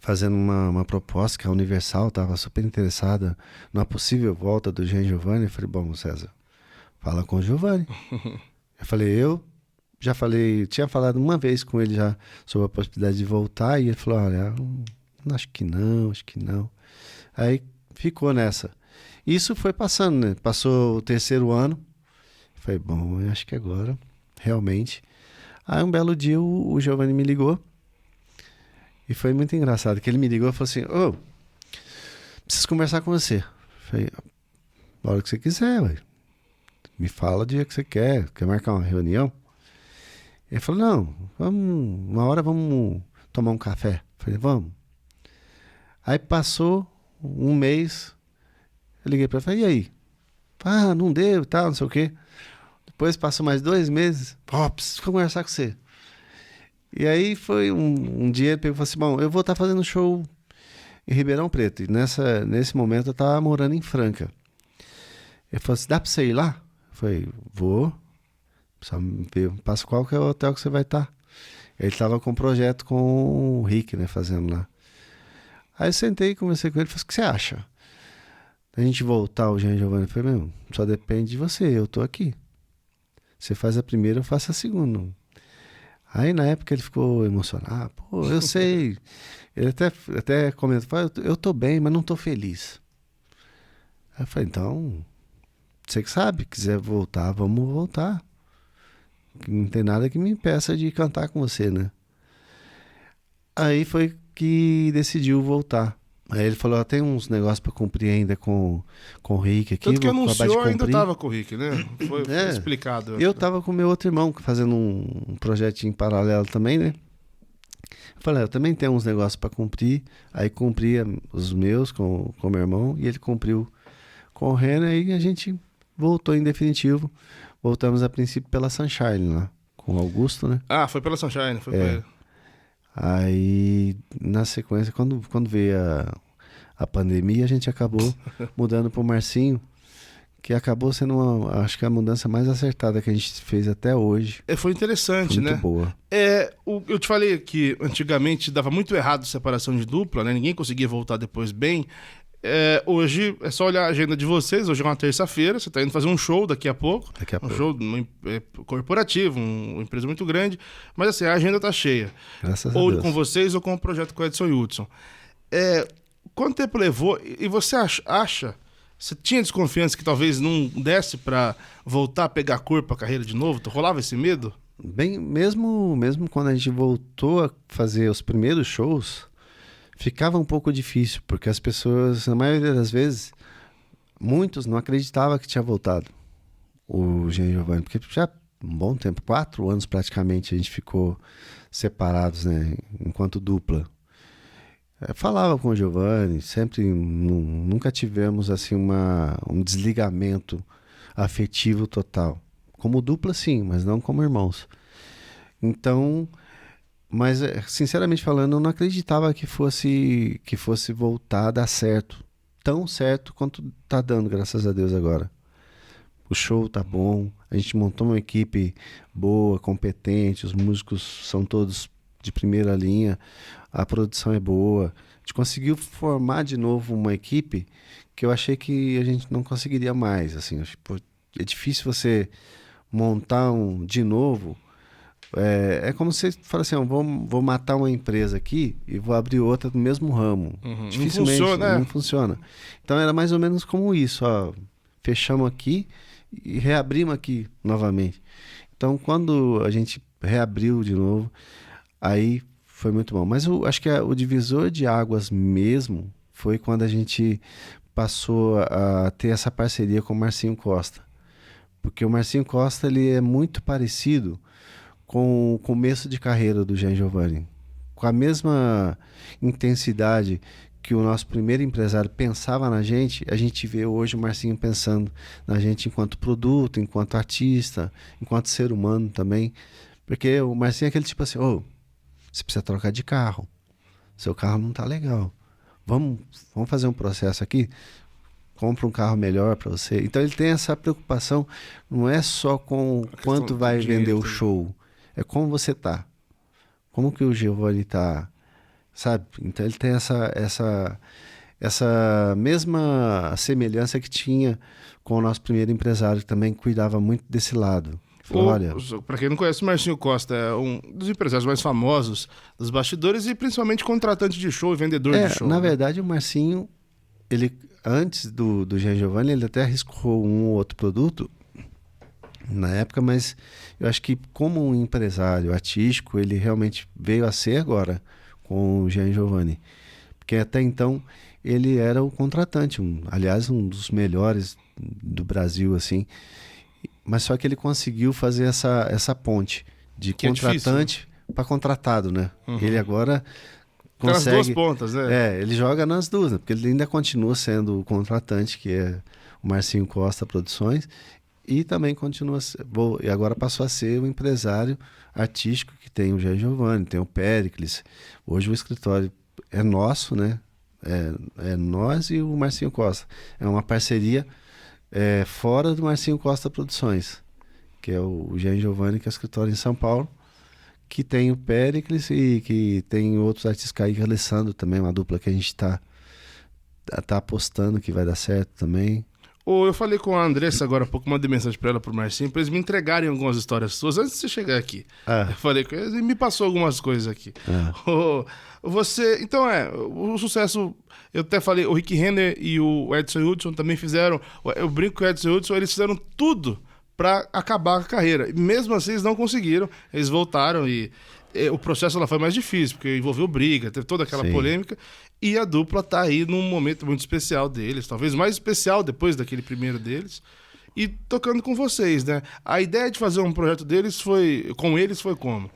fazendo uma proposta que a Universal estava super interessada numa possível volta do Jean Giovanni. Eu falei, bom, César, fala com o Giovanni. Eu falei, tinha falado uma vez com ele já sobre a possibilidade de voltar, e ele falou, olha, acho que não. Aí ficou nessa. Isso foi passando, né? Passou o 3º ano. Eu falei, bom, eu acho que agora, realmente. Aí um belo dia o Giovanni me ligou. E foi muito engraçado, que ele me ligou e falou assim, preciso conversar com você. Eu falei, a hora que você quiser, ué. Me fala o dia que você quer marcar uma reunião? Ele falou, não, uma hora vamos tomar um café. Eu falei, vamos. Aí passou um mês, eu liguei pra ele, falei, e aí? Não deu e tal, não sei o quê. Depois passou mais 2 meses, preciso conversar com você. E aí foi um dia, ele pegou e falou assim, bom, eu vou estar fazendo show em Ribeirão Preto. E nesse momento eu estava morando em Franca. Ele falou assim, dá para você ir lá? Eu falei, vou. Só me passa qual que é o hotel que você vai estar. Ele estava com um projeto com o Rick, né, fazendo lá. Aí eu sentei e conversei com ele, falei, o que você acha? A gente voltar ao Jean Giovanni? Eu falei, só depende de você, eu tô aqui. Você faz a primeira, eu faço a segunda. Aí na época ele ficou emocionado. Pô, eu sei. Ele até comentou, eu tô bem, mas não tô feliz. Aí eu falei, então, você que sabe, quiser voltar, vamos voltar. Não tem nada que me impeça de cantar com você, né? Aí foi que decidiu voltar. Aí ele falou, tem uns negócios pra cumprir ainda com o Rick aqui. Tanto que anunciou, ainda tava com o Rick, né? Foi explicado. Eu tava com o meu outro irmão, fazendo um projetinho paralelo também, né? Eu falei, eu também tenho uns negócios pra cumprir. Aí cumpria os meus com o meu irmão, e ele cumpriu com o Renner, e a gente voltou em definitivo. Voltamos a princípio pela Sunshine lá, com o Augusto, né? Foi pela Sunshine, foi pra ele. Aí, na sequência, quando veio a pandemia, a gente acabou mudando pro Marcinho, que acabou sendo, acho que a mudança mais acertada que a gente fez até hoje. Foi interessante, foi né? Muito boa. Eu te falei que antigamente dava muito errado separação de dupla, né? Ninguém conseguia voltar depois bem. Hoje é só olhar a agenda de vocês. Hoje é uma terça-feira, você tá indo fazer um show daqui a pouco. Um show corporativo, uma empresa muito grande. Mas assim, a agenda tá cheia. Graças a Deus. Ou com vocês ou com o projeto com o Edson Hudson. Quanto tempo levou? E você acha... Você tinha desconfiança que talvez não desse pra voltar a pegar cor pra carreira de novo? Rolava esse medo? Bem, mesmo quando a gente voltou a fazer os primeiros shows, ficava um pouco difícil, porque as pessoas, na maioria das vezes, muitos não acreditavam que tinha voltado o Jean Giovanni, porque já um bom tempo, 4 anos praticamente, a gente ficou separados, né, enquanto dupla. Falava com o Giovanni, sempre, nunca tivemos assim um desligamento afetivo total. Como dupla, sim, mas não como irmãos. Então, mas sinceramente falando, eu não acreditava que fosse voltar a dar certo. Tão certo quanto tá dando, graças a Deus agora. O show tá bom, a gente montou uma equipe boa, competente, os músicos são todos de primeira linha, a produção é boa. A gente conseguiu formar de novo uma equipe que eu achei que a gente não conseguiria mais, assim. Pô, é difícil você montar de novo. É como se você fala assim, vou matar uma empresa aqui e vou abrir outra do mesmo ramo. Uhum. Dificilmente, Não funciona, não funciona. Então era mais ou menos como isso, ó. Fechamos aqui e reabrimos aqui novamente. Então quando a gente reabriu de novo, aí foi muito bom. Mas eu acho que o divisor de águas mesmo foi quando a gente passou a ter essa parceria com o Marcinho Costa. Porque o Marcinho Costa ele é muito parecido com o começo de carreira do Jean Giovanni. Com a mesma intensidade que o nosso primeiro empresário pensava na gente, a gente vê hoje o Marcinho pensando na gente enquanto produto, enquanto artista, enquanto ser humano também. Porque o Marcinho é aquele tipo assim, você precisa trocar de carro, seu carro não tá legal. Vamos fazer um processo aqui? Compra um carro melhor para você. Então ele tem essa preocupação, não é só com quanto vai vender o show, é como você tá. Como que o Giovanni tá, sabe? Então ele tem essa mesma semelhança que tinha com o nosso primeiro empresário, que também cuidava muito desse lado. Falou, olha, Para quem não conhece, o Marcinho Costa é um dos empresários mais famosos dos bastidores e principalmente contratante de show e vendedor de show. Na verdade, o Marcinho, ele antes do Jean Giovanni, ele até arriscou um ou outro produto na época, mas eu acho que como um empresário artístico, ele realmente veio a ser agora com o Jean Giovanni. Porque até então ele era o contratante, aliás, um dos melhores do Brasil, assim. Mas só que ele conseguiu fazer essa ponte de que contratante para contratado, né? Uhum. Ele agora Nas consegue... duas pontas, né? ele joga nas duas, né? Porque ele ainda continua sendo o contratante, que é o Marcinho Costa Produções, e também continua, e agora passou a ser o empresário artístico que tem o Jean Giovanni, tem o Péricles. Hoje o escritório é nosso, né? É nós e o Marcinho Costa. É uma parceria fora do Marcinho Costa Produções, que é o Jean Giovanni, que é o escritório em São Paulo, que tem o Péricles e que tem outros artistas, Kaique e Alessandro também, uma dupla que a gente tá apostando que vai dar certo também. Eu falei com a Andressa agora há pouco, mandei mensagem pra ela, pro Marcinho, pra eles me entregarem algumas histórias suas antes de você chegar aqui. Eu falei com eles e me passou algumas coisas aqui. Você, então o sucesso, eu até falei, o Rick Renner e o Edson Hudson também fizeram, eu brinco com o Edson Hudson, eles fizeram tudo pra acabar a carreira. E mesmo assim eles não conseguiram, eles voltaram e o processo lá foi mais difícil, porque envolveu briga, teve toda aquela polêmica, e a dupla tá aí num momento muito especial deles, talvez mais especial depois daquele primeiro deles, e tocando com vocês, né? A ideia de fazer um projeto com eles foi como?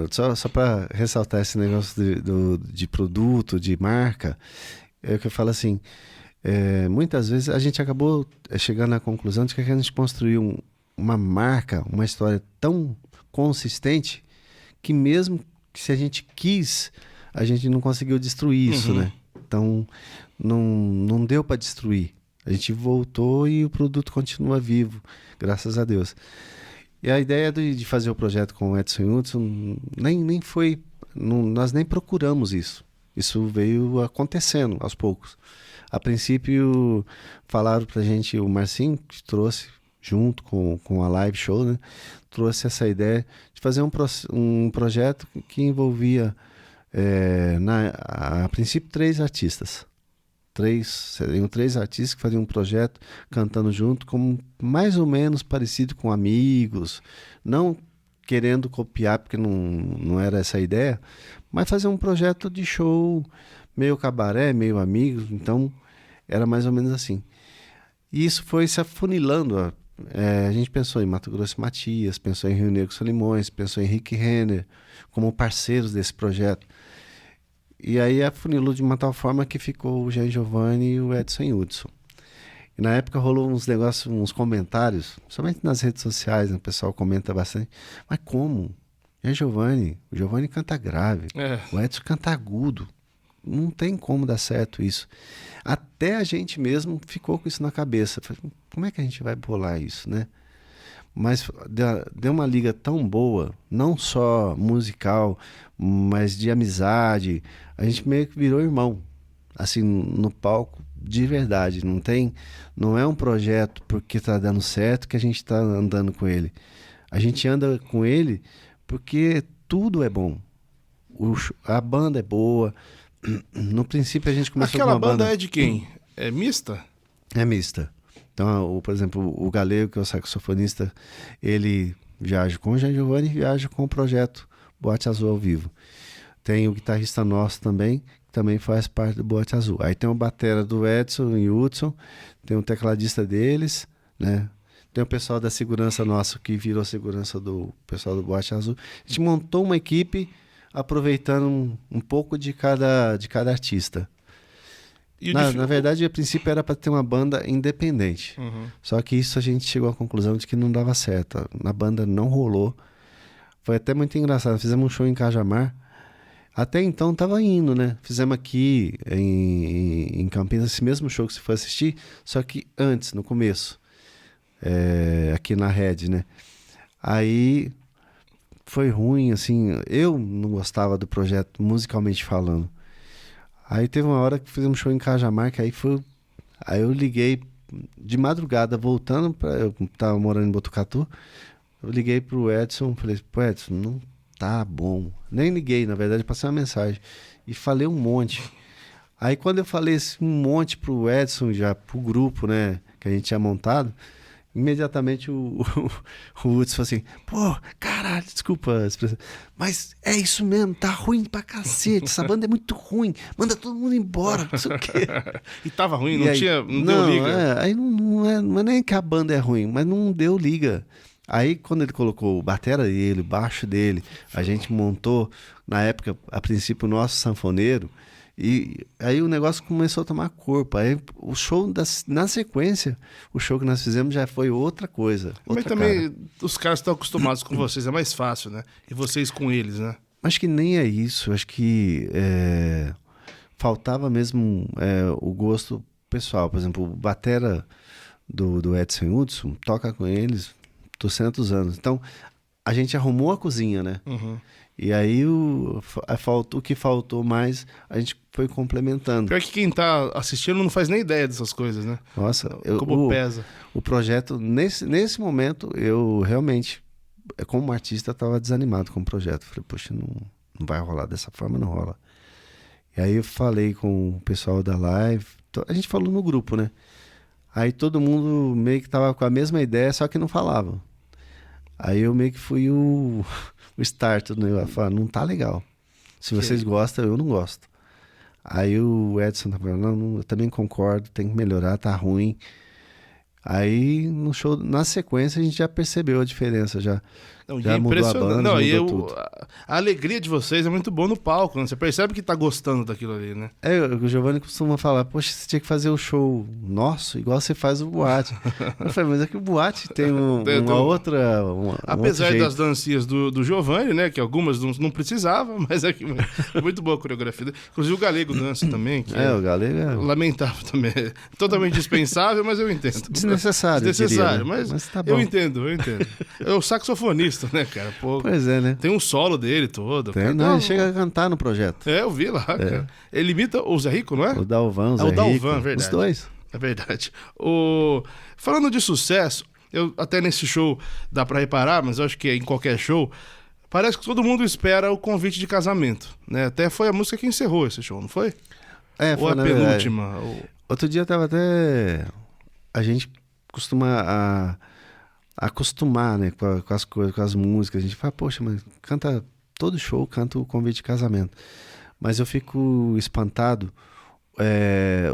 Só para ressaltar esse negócio de produto, de marca, é o que eu falo assim, muitas vezes a gente acabou chegando na conclusão de que a gente construiu uma marca, uma história tão consistente, que mesmo que se a gente quis, a gente não conseguiu destruir isso, né? Então, não deu para destruir. A gente voltou e o produto continua vivo, graças a Deus. E a ideia de fazer o projeto com o Edson Hudson nem foi... nós nem procuramos isso. Isso veio acontecendo aos poucos. A princípio, falaram pra gente, o Marcinho, que trouxe junto com a live show, né? Trouxe essa ideia de fazer um projeto que envolvia, a princípio, 3 artistas. Seriam 3 artistas que faziam um projeto cantando junto, como mais ou menos parecido com Amigos, não querendo copiar, porque não era essa a ideia, mas fazer um projeto de show meio cabaré, meio Amigos, então era mais ou menos assim. E isso foi se afunilando. A gente pensou em Mato Grosso e Matias, pensou em Rio Negro e Solimões, pensou em Rick Renner como parceiros desse projeto. E aí afunilou de uma tal forma que ficou o Jean Giovanni e o Edson Hudson. E na época rolou uns negócios, uns comentários, somente nas redes sociais, né? O pessoal comenta bastante. Mas como? É Giovanni. O Giovanni canta grave. O Edson canta agudo. Não tem como dar certo isso. Até a gente mesmo ficou com isso na cabeça. Falei, como é que a gente vai bolar isso, né? Mas deu uma liga tão boa, não só musical, mas de amizade. A gente meio que virou irmão, assim, no palco, de verdade. Não é um projeto porque tá dando certo que a gente tá andando com ele. A gente anda com ele porque tudo é bom. A banda é boa. No princípio a gente começou Aquela com uma banda é de quem? É mista? É mista. Então, por exemplo, o Galego, que é o saxofonista, ele viaja com o Jean Giovanni e viaja com o projeto Boate Azul ao vivo. Tem o guitarrista nosso também, que também faz parte do Boate Azul. Aí tem o batera do Edson e Hudson, tem o tecladista deles, né? Tem o pessoal da segurança nosso, que virou segurança do pessoal do Boate Azul. A gente montou uma equipe aproveitando um pouco de cada artista. Na verdade, a princípio era para ter uma banda independente. Uhum. Só que isso a gente chegou à conclusão de que não dava certo. Na banda não rolou. Foi até muito engraçado. Fizemos um show em Cajamar. Até então tava indo, né? Fizemos aqui em Campinas esse mesmo show que você foi assistir, só que antes, no começo. Aqui na Red, né? Aí foi ruim, assim. Eu não gostava do projeto musicalmente falando. Aí teve uma hora que fizemos um show em Cajamar, que aí eu liguei de madrugada, voltando eu tava morando em Botucatu, eu liguei pro Edson, falei, pô, Edson, não tá bom. Nem liguei, na verdade, passei uma mensagem. E falei um monte. Aí quando eu falei um monte pro Edson, já pro grupo, né, que a gente tinha montado, imediatamente o Hudson falou assim, pô, caralho, desculpa a expressão, mas é isso mesmo, tá ruim pra cacete, essa banda é muito ruim, manda todo mundo embora, não sei o quê. E tava ruim, E não aí, deu liga? Aí não é nem que a banda é ruim, mas não deu liga. Aí quando ele colocou o batera dele, o baixo dele, a gente montou, na época, a princípio, o nosso sanfoneiro, e aí o negócio começou a tomar corpo. Aí o show, na sequência, o show que nós fizemos já foi outra coisa. Mas também os caras estão acostumados com vocês, é mais fácil, né? E vocês com eles, né? Acho que nem é isso. Acho que faltava mesmo o gosto pessoal. Por exemplo, o batera do Edson Hudson toca com eles 200 anos. Então, a gente arrumou a cozinha, né? Uhum. E aí o que faltou mais, a gente foi complementando. Pior que quem tá assistindo não faz nem ideia dessas coisas, né? Nossa, como pesa. O projeto, nesse momento, eu realmente, como artista, estava desanimado com o projeto. Falei, poxa, não vai rolar dessa forma, não rola. E aí eu falei com o pessoal da live, a gente falou no grupo, né? Aí todo mundo meio que tava com a mesma ideia, só que não falava. Aí eu meio que fui o start do negócio. Falei, não tá legal. Se vocês gostam, eu não gosto. Aí o Edson tá falando, não, eu também concordo, tem que melhorar, tá ruim. Aí no show, na sequência, a gente já percebeu a diferença, já mudou a banda, não, mudou tudo. A alegria de vocês é muito boa no palco, né? Você percebe que tá gostando daquilo ali, né? O Giovanni costuma falar, poxa, você tinha que fazer o show nosso, igual você faz o boate. Eu falei, mas é que o boate tem uma outra... Apesar das dancinhas do Giovanni, né? Que algumas não precisava, mas é que é muito boa a coreografia. Inclusive o Galego dança também. Que o Galego é... Lamentável também. Totalmente dispensável, mas eu entendo. Desnecessário, Desnecessário, diria, né? mas tá bom. eu entendo. É o saxofonista, né, cara? Pô, pois é, né? Tem um solo dele todo. Tem, cara. não, ele chega a cantar no projeto. Eu vi lá, cara. Ele imita o Zé Rico, não é? O Dalvan, o Zé o Dalvan, Rico, verdade. os dois. É verdade. Falando de sucesso, até nesse show dá pra reparar, mas eu acho que em qualquer show, parece que todo mundo espera o convite de casamento, né? Até foi a música que encerrou esse show, não foi? Foi a penúltima? Outro dia tava até... A gente costuma acostumar, né, com as coisas, com as músicas. A gente fala, poxa, mas canta todo show, canta o convite de casamento. Mas eu fico espantado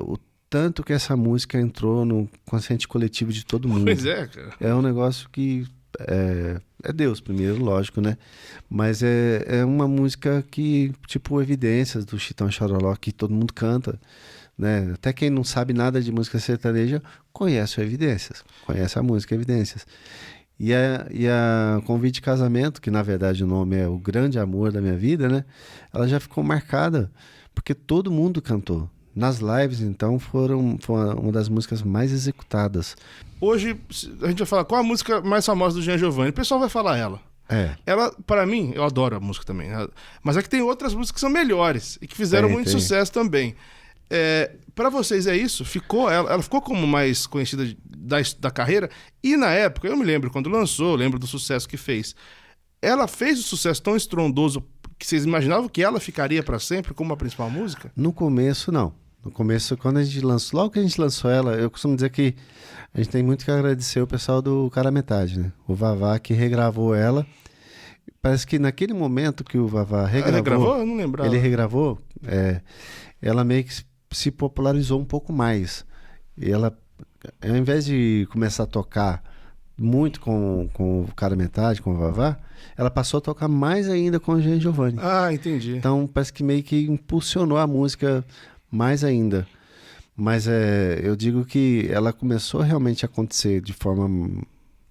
o tanto que essa música entrou no consciente coletivo de todo mundo. Pois é, cara. É um negócio que é Deus primeiro, lógico, né? Mas é uma música que, tipo, Evidências, do Chitão e Chororó, que todo mundo canta, né? Até quem não sabe nada de música sertaneja conhece o Evidências, conhece a música Evidências. E a Convite de Casamento, que na verdade o nome é O Grande Amor da Minha Vida, né? Ela já ficou marcada, porque todo mundo cantou. Nas lives, então, foi uma das músicas mais executadas. Hoje, a gente vai falar qual a música mais famosa do Jean Giovanni. O pessoal vai falar ela. Ela, para mim, eu adoro a música também. Mas é que tem outras músicas que são melhores e que fizeram muito sucesso também. Para vocês é isso? Ela ficou como mais conhecida da carreira? E na época, eu me lembro quando lançou, eu lembro do sucesso que fez. Ela fez o sucesso tão estrondoso que vocês imaginavam que ela ficaria para sempre como a principal música? No começo, não. No começo, quando a gente lançou, logo que a gente lançou ela, eu costumo dizer que a gente tem muito que agradecer o pessoal do Cara Metade, né? O Vavá que regravou ela. Parece que naquele momento que o Vavá regravou, Eu não lembrava. ele regravou, ela meio que se popularizou um pouco mais. E ela, ao invés de começar a tocar muito com o Cara Metade, com o Vavá, ela passou a tocar mais ainda com o Jean Giovanni. Ah, entendi. Então parece que meio que impulsionou a música mais ainda. Mas eu digo que ela começou realmente a acontecer de forma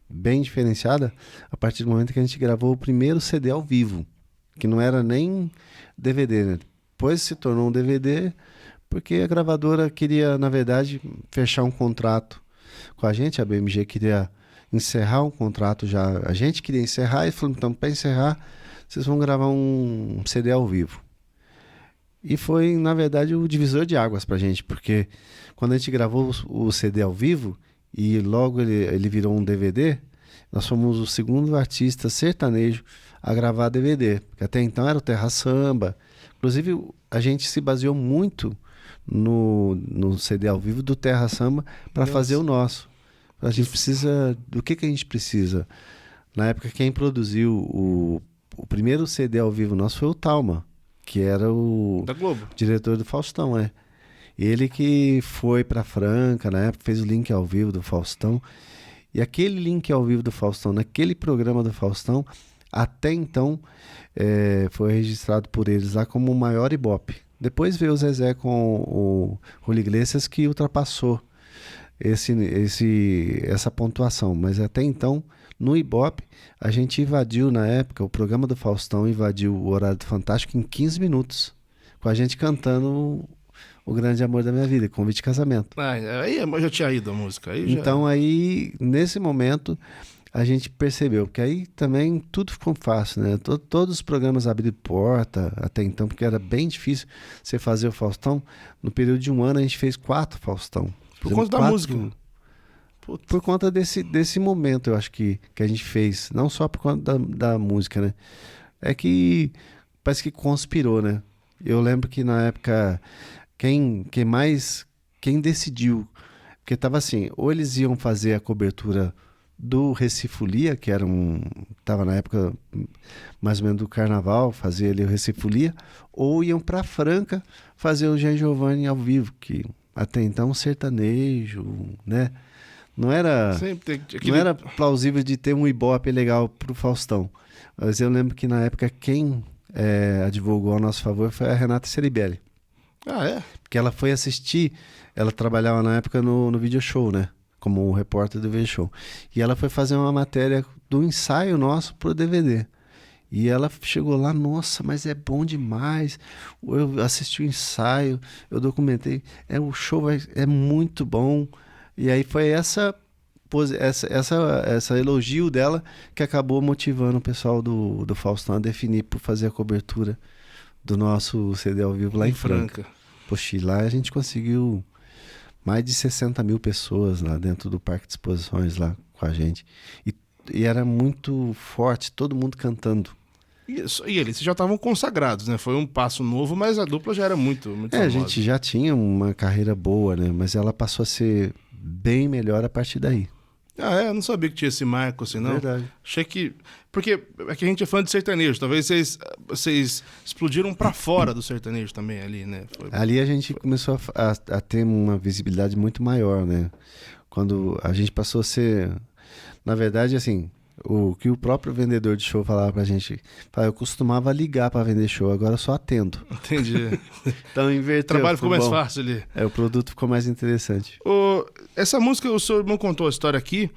bem diferenciada a partir do momento que a gente gravou o primeiro CD ao vivo, que não era nem DVD, né? Depois se tornou um DVD porque a gravadora queria, na verdade, fechar um contrato com a gente. A BMG queria encerrar um contrato já. A gente queria encerrar e falou, então, para encerrar, vocês vão gravar um CD ao vivo. E foi, na verdade, o divisor de águas pra gente, porque quando a gente gravou o CD ao vivo e logo ele virou um DVD, nós fomos o segundo artista sertanejo a gravar DVD, porque até então era o Terra Samba. Inclusive, a gente se baseou muito no CD ao vivo do Terra Samba para fazer o nosso. A gente precisa... Do que a gente precisa? Na época, quem produziu o primeiro CD ao vivo nosso foi o Talma, que era o da Globo, diretor do Faustão, Ele que foi pra Franca, na época, fez o link ao vivo do Faustão. E aquele link ao vivo do Faustão, naquele programa do Faustão, até então, foi registrado por eles lá como o maior Ibope. Depois veio o Zezé com o Julio Iglesias, que ultrapassou essa pontuação. Mas até então, no Ibope, a gente invadiu, na época, o programa do Faustão invadiu o horário do Fantástico em 15 minutos, com a gente cantando O Grande Amor da Minha Vida, Convite de Casamento. Aí eu já tinha ido a música. Então aí, nesse momento, a gente percebeu, porque aí também tudo ficou fácil, né? Todos os programas abriram porta até então, porque era bem difícil você fazer o Faustão. No período de um ano, a gente fez 4 Faustão. Por conta da música. Por conta desse momento, eu acho que a gente fez. Não só por conta da música, né? É que parece que conspirou, né? Eu lembro que na época, quem decidiu, porque tava assim, ou eles iam fazer a cobertura do Recifolia, que tava na época mais ou menos do carnaval, fazia ali o Recifolia, ou iam pra Franca fazer o Jean Giovanni ao vivo, que até então sertanejo, né? Não era plausível de ter um Ibope legal pro Faustão. Mas eu lembro que na época quem advogou a nosso favor foi a Renata Ceribelli. Ah, é? Porque ela foi assistir, ela trabalhava na época no Video Show, né? Como repórter do Video Show. E ela foi fazer uma matéria do ensaio nosso pro DVD. E ela chegou lá, nossa, mas é bom demais. Eu assisti o ensaio, eu documentei. O show é muito bom. E aí foi essa elogio dela que acabou motivando o pessoal do Faustão a definir por fazer a cobertura do nosso CD ao vivo lá em Franca. Poxa, e lá a gente conseguiu mais de 60 mil pessoas lá dentro do Parque de Exposições lá com a gente. E era muito forte, todo mundo cantando. E eles já estavam consagrados, né? Foi um passo novo, mas a dupla já era muito famosa. A gente já tinha uma carreira boa, né? Mas ela passou a ser bem melhor a partir daí. Eu não sabia que tinha esse marco assim, não. Verdade. Achei que... Porque aqui a gente é fã de sertanejo. Talvez vocês explodiram pra fora do sertanejo também ali, né? Ali a gente começou a ter uma visibilidade muito maior, né? Quando a gente passou a ser... Na verdade, assim, O que o próprio vendedor de show falava pra gente. Eu costumava ligar pra vender show, agora eu só atendo. Entendi. Então inverteu. O trabalho ficou mais bom. fácil ali. O produto ficou mais interessante. Essa música, o seu irmão contou a história aqui.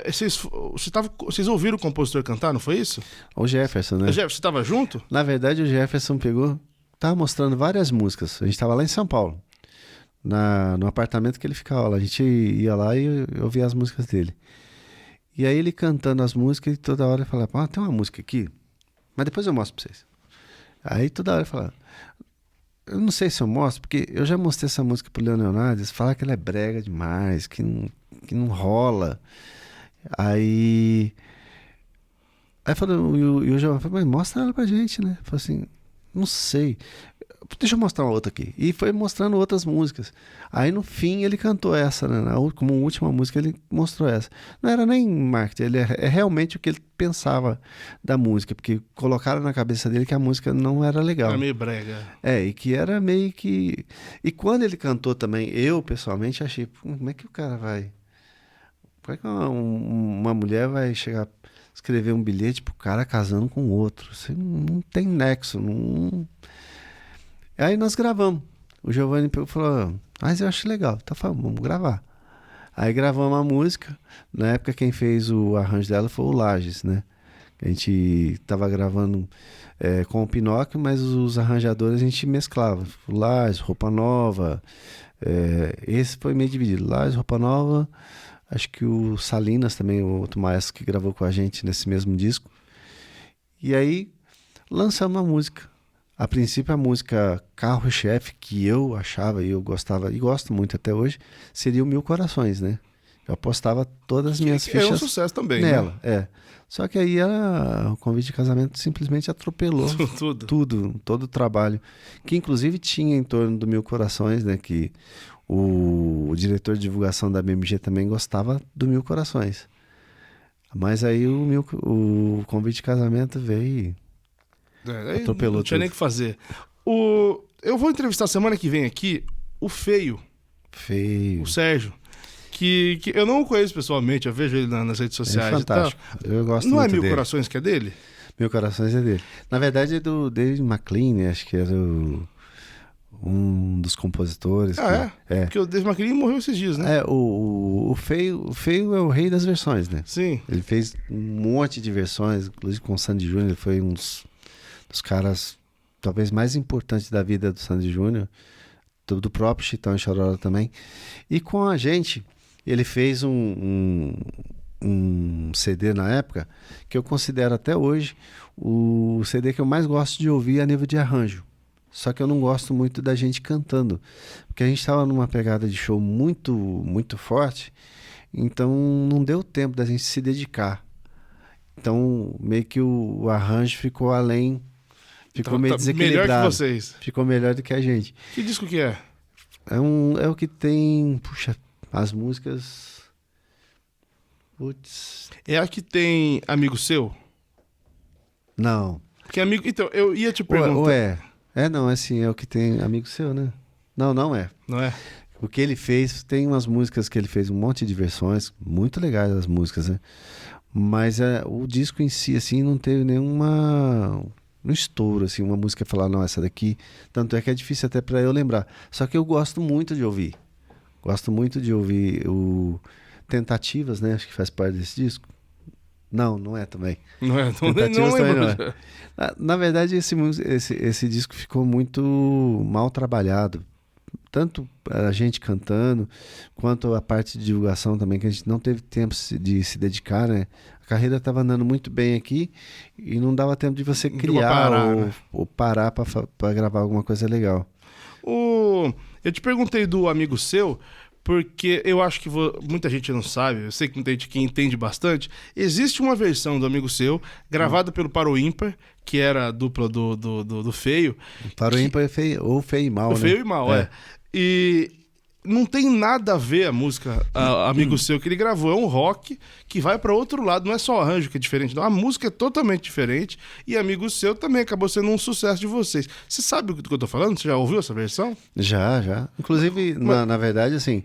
Vocês ouviram o compositor cantar, não foi isso? O Jefferson, né? O Jefferson, você estava junto? Na verdade, o Jefferson tava mostrando várias músicas. A gente tava lá em São Paulo, no apartamento que ele ficava lá. A gente ia lá e eu ouvia as músicas dele. E aí ele cantando as músicas e toda hora ele falava, tem uma música aqui, mas depois eu mostro pra vocês. Aí toda hora ele falava, eu não sei se eu mostro, porque eu já mostrei essa música pro Leonardo, eles falam que ela é brega demais, que não rola. Aí falou, e o João falou, mas mostra ela pra gente, né? Falei assim, não sei. Deixa eu mostrar uma outra aqui. E foi mostrando outras músicas. Aí no fim ele cantou essa, né? Como última música ele mostrou essa. Não era nem marketing, é realmente o que ele pensava da música, porque colocaram na cabeça dele que a música não era legal. Era meio brega. E que era meio que... E quando ele cantou também, eu pessoalmente achei, como é que o cara vai... Como é que uma mulher vai chegar, escrever um bilhete pro cara casando com outro? Você não tem nexo, não... Aí nós gravamos. O Giovanni falou, mas eu acho legal. Então falamos, vamos gravar. Aí gravamos a música. Na época quem fez o arranjo dela foi o Lages, né? A gente tava gravando com o Pinóquio, mas os arranjadores a gente mesclava. O Lages, Roupa Nova. Esse foi meio dividido. Lages, Roupa Nova. Acho que o Salinas também, o outro maestro que gravou com a gente nesse mesmo disco. E aí lançamos a música. A princípio, a música carro-chefe que eu achava e eu gostava, e gosto muito até hoje, seria o Mil Corações, né? Eu apostava todas as minhas fichas é um sucesso também, nela. né? Só que aí o convite de casamento simplesmente atropelou tudo, todo o trabalho. Que inclusive tinha em torno do Mil Corações, né? Que o diretor de divulgação da BMG também gostava do Mil Corações. Mas aí o convite de casamento veio e atropelou não tinha tudo. nem o que fazer. Eu vou entrevistar semana que vem aqui o Feio. O Sérgio. Que eu não o conheço pessoalmente, eu vejo ele nas redes sociais. É fantástico. E tal. Eu gosto não muito é Mil dele. Corações que é dele? Mil Corações é dele. Na verdade é do David McLean, né? Acho que era um dos compositores. É? Porque o Dave McLean morreu esses dias, né? O Feio é o rei das versões, né? Sim. Ele fez um monte de versões, inclusive com o Sandy Júnior, ele foi um dos caras talvez mais importantes da vida do Sandy Júnior, do próprio Chitão e Chororó também. E com a gente, ele fez um CD na época que eu considero até hoje o CD que eu mais gosto de ouvir a nível de arranjo. Só que eu não gosto muito da gente cantando, porque a gente estava numa pegada de show muito, muito forte, então não deu tempo da gente se dedicar. Então meio que o arranjo ficou além, ficou meio desequilibrado. Melhor que vocês. Ficou melhor do que a gente. Que disco que é? É o que tem, as músicas... Putz. É a que tem Amigo Seu? Não. Que amigo... Então, eu ia te perguntar... Ou é? Não, é sim, é o que tem Amigo Seu, né? Não é. Não é? O que ele fez, tem umas músicas que ele fez, um monte de versões, muito legais as músicas, né? Mas o disco em si, assim, não teve nenhuma... Um estouro, assim, uma música falar, não, essa daqui... Tanto é que é difícil até pra eu lembrar. Só que eu gosto muito de ouvir. Gosto muito de ouvir o Tentativas, né? Acho que faz parte desse disco. Não é também. Não é? Tentativas Não também lembro. não é. Na verdade, esse disco ficou muito mal trabalhado. Tanto a gente cantando, quanto a parte de divulgação também, que a gente não teve tempo de se dedicar, né? A carreira estava andando muito bem aqui e não dava tempo de você criar ou parar para gravar alguma coisa legal. Eu te perguntei do Amigo Seu, porque eu acho que muita gente não sabe, eu sei que muita gente que entende bastante. Existe uma versão do Amigo Seu, gravada pelo Paro Ímpar, que era a dupla do Feio. Paro Ímpar é Feio, ou Feio e Mal, né? Feio e Mal, é. E não tem nada a ver a música Amigo Seu que ele gravou. É um rock que vai para outro lado. Não é só o arranjo que é diferente, não. A música é totalmente diferente. E Amigo Seu também acabou sendo um sucesso de vocês. Você sabe do que eu tô falando? Você já ouviu essa versão? Já. Inclusive, na verdade, assim,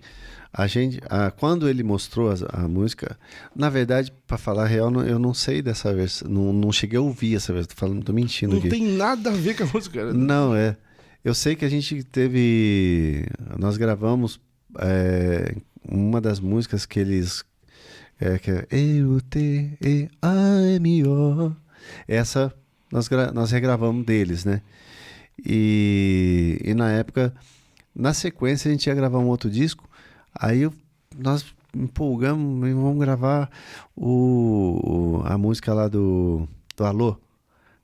Quando ele mostrou a música, na verdade, para falar a real, eu não sei dessa versão, não cheguei a ouvir essa versão, tô mentindo Não aqui. tem nada a ver com a música, cara. Não, eu sei que a gente nós gravamos uma das músicas que eles, que é EUTEAMO, essa nós regravamos deles, né? E na época, na sequência, a gente ia gravar um outro disco. Aí nós empolgamos e vamos gravar a música lá do Alô,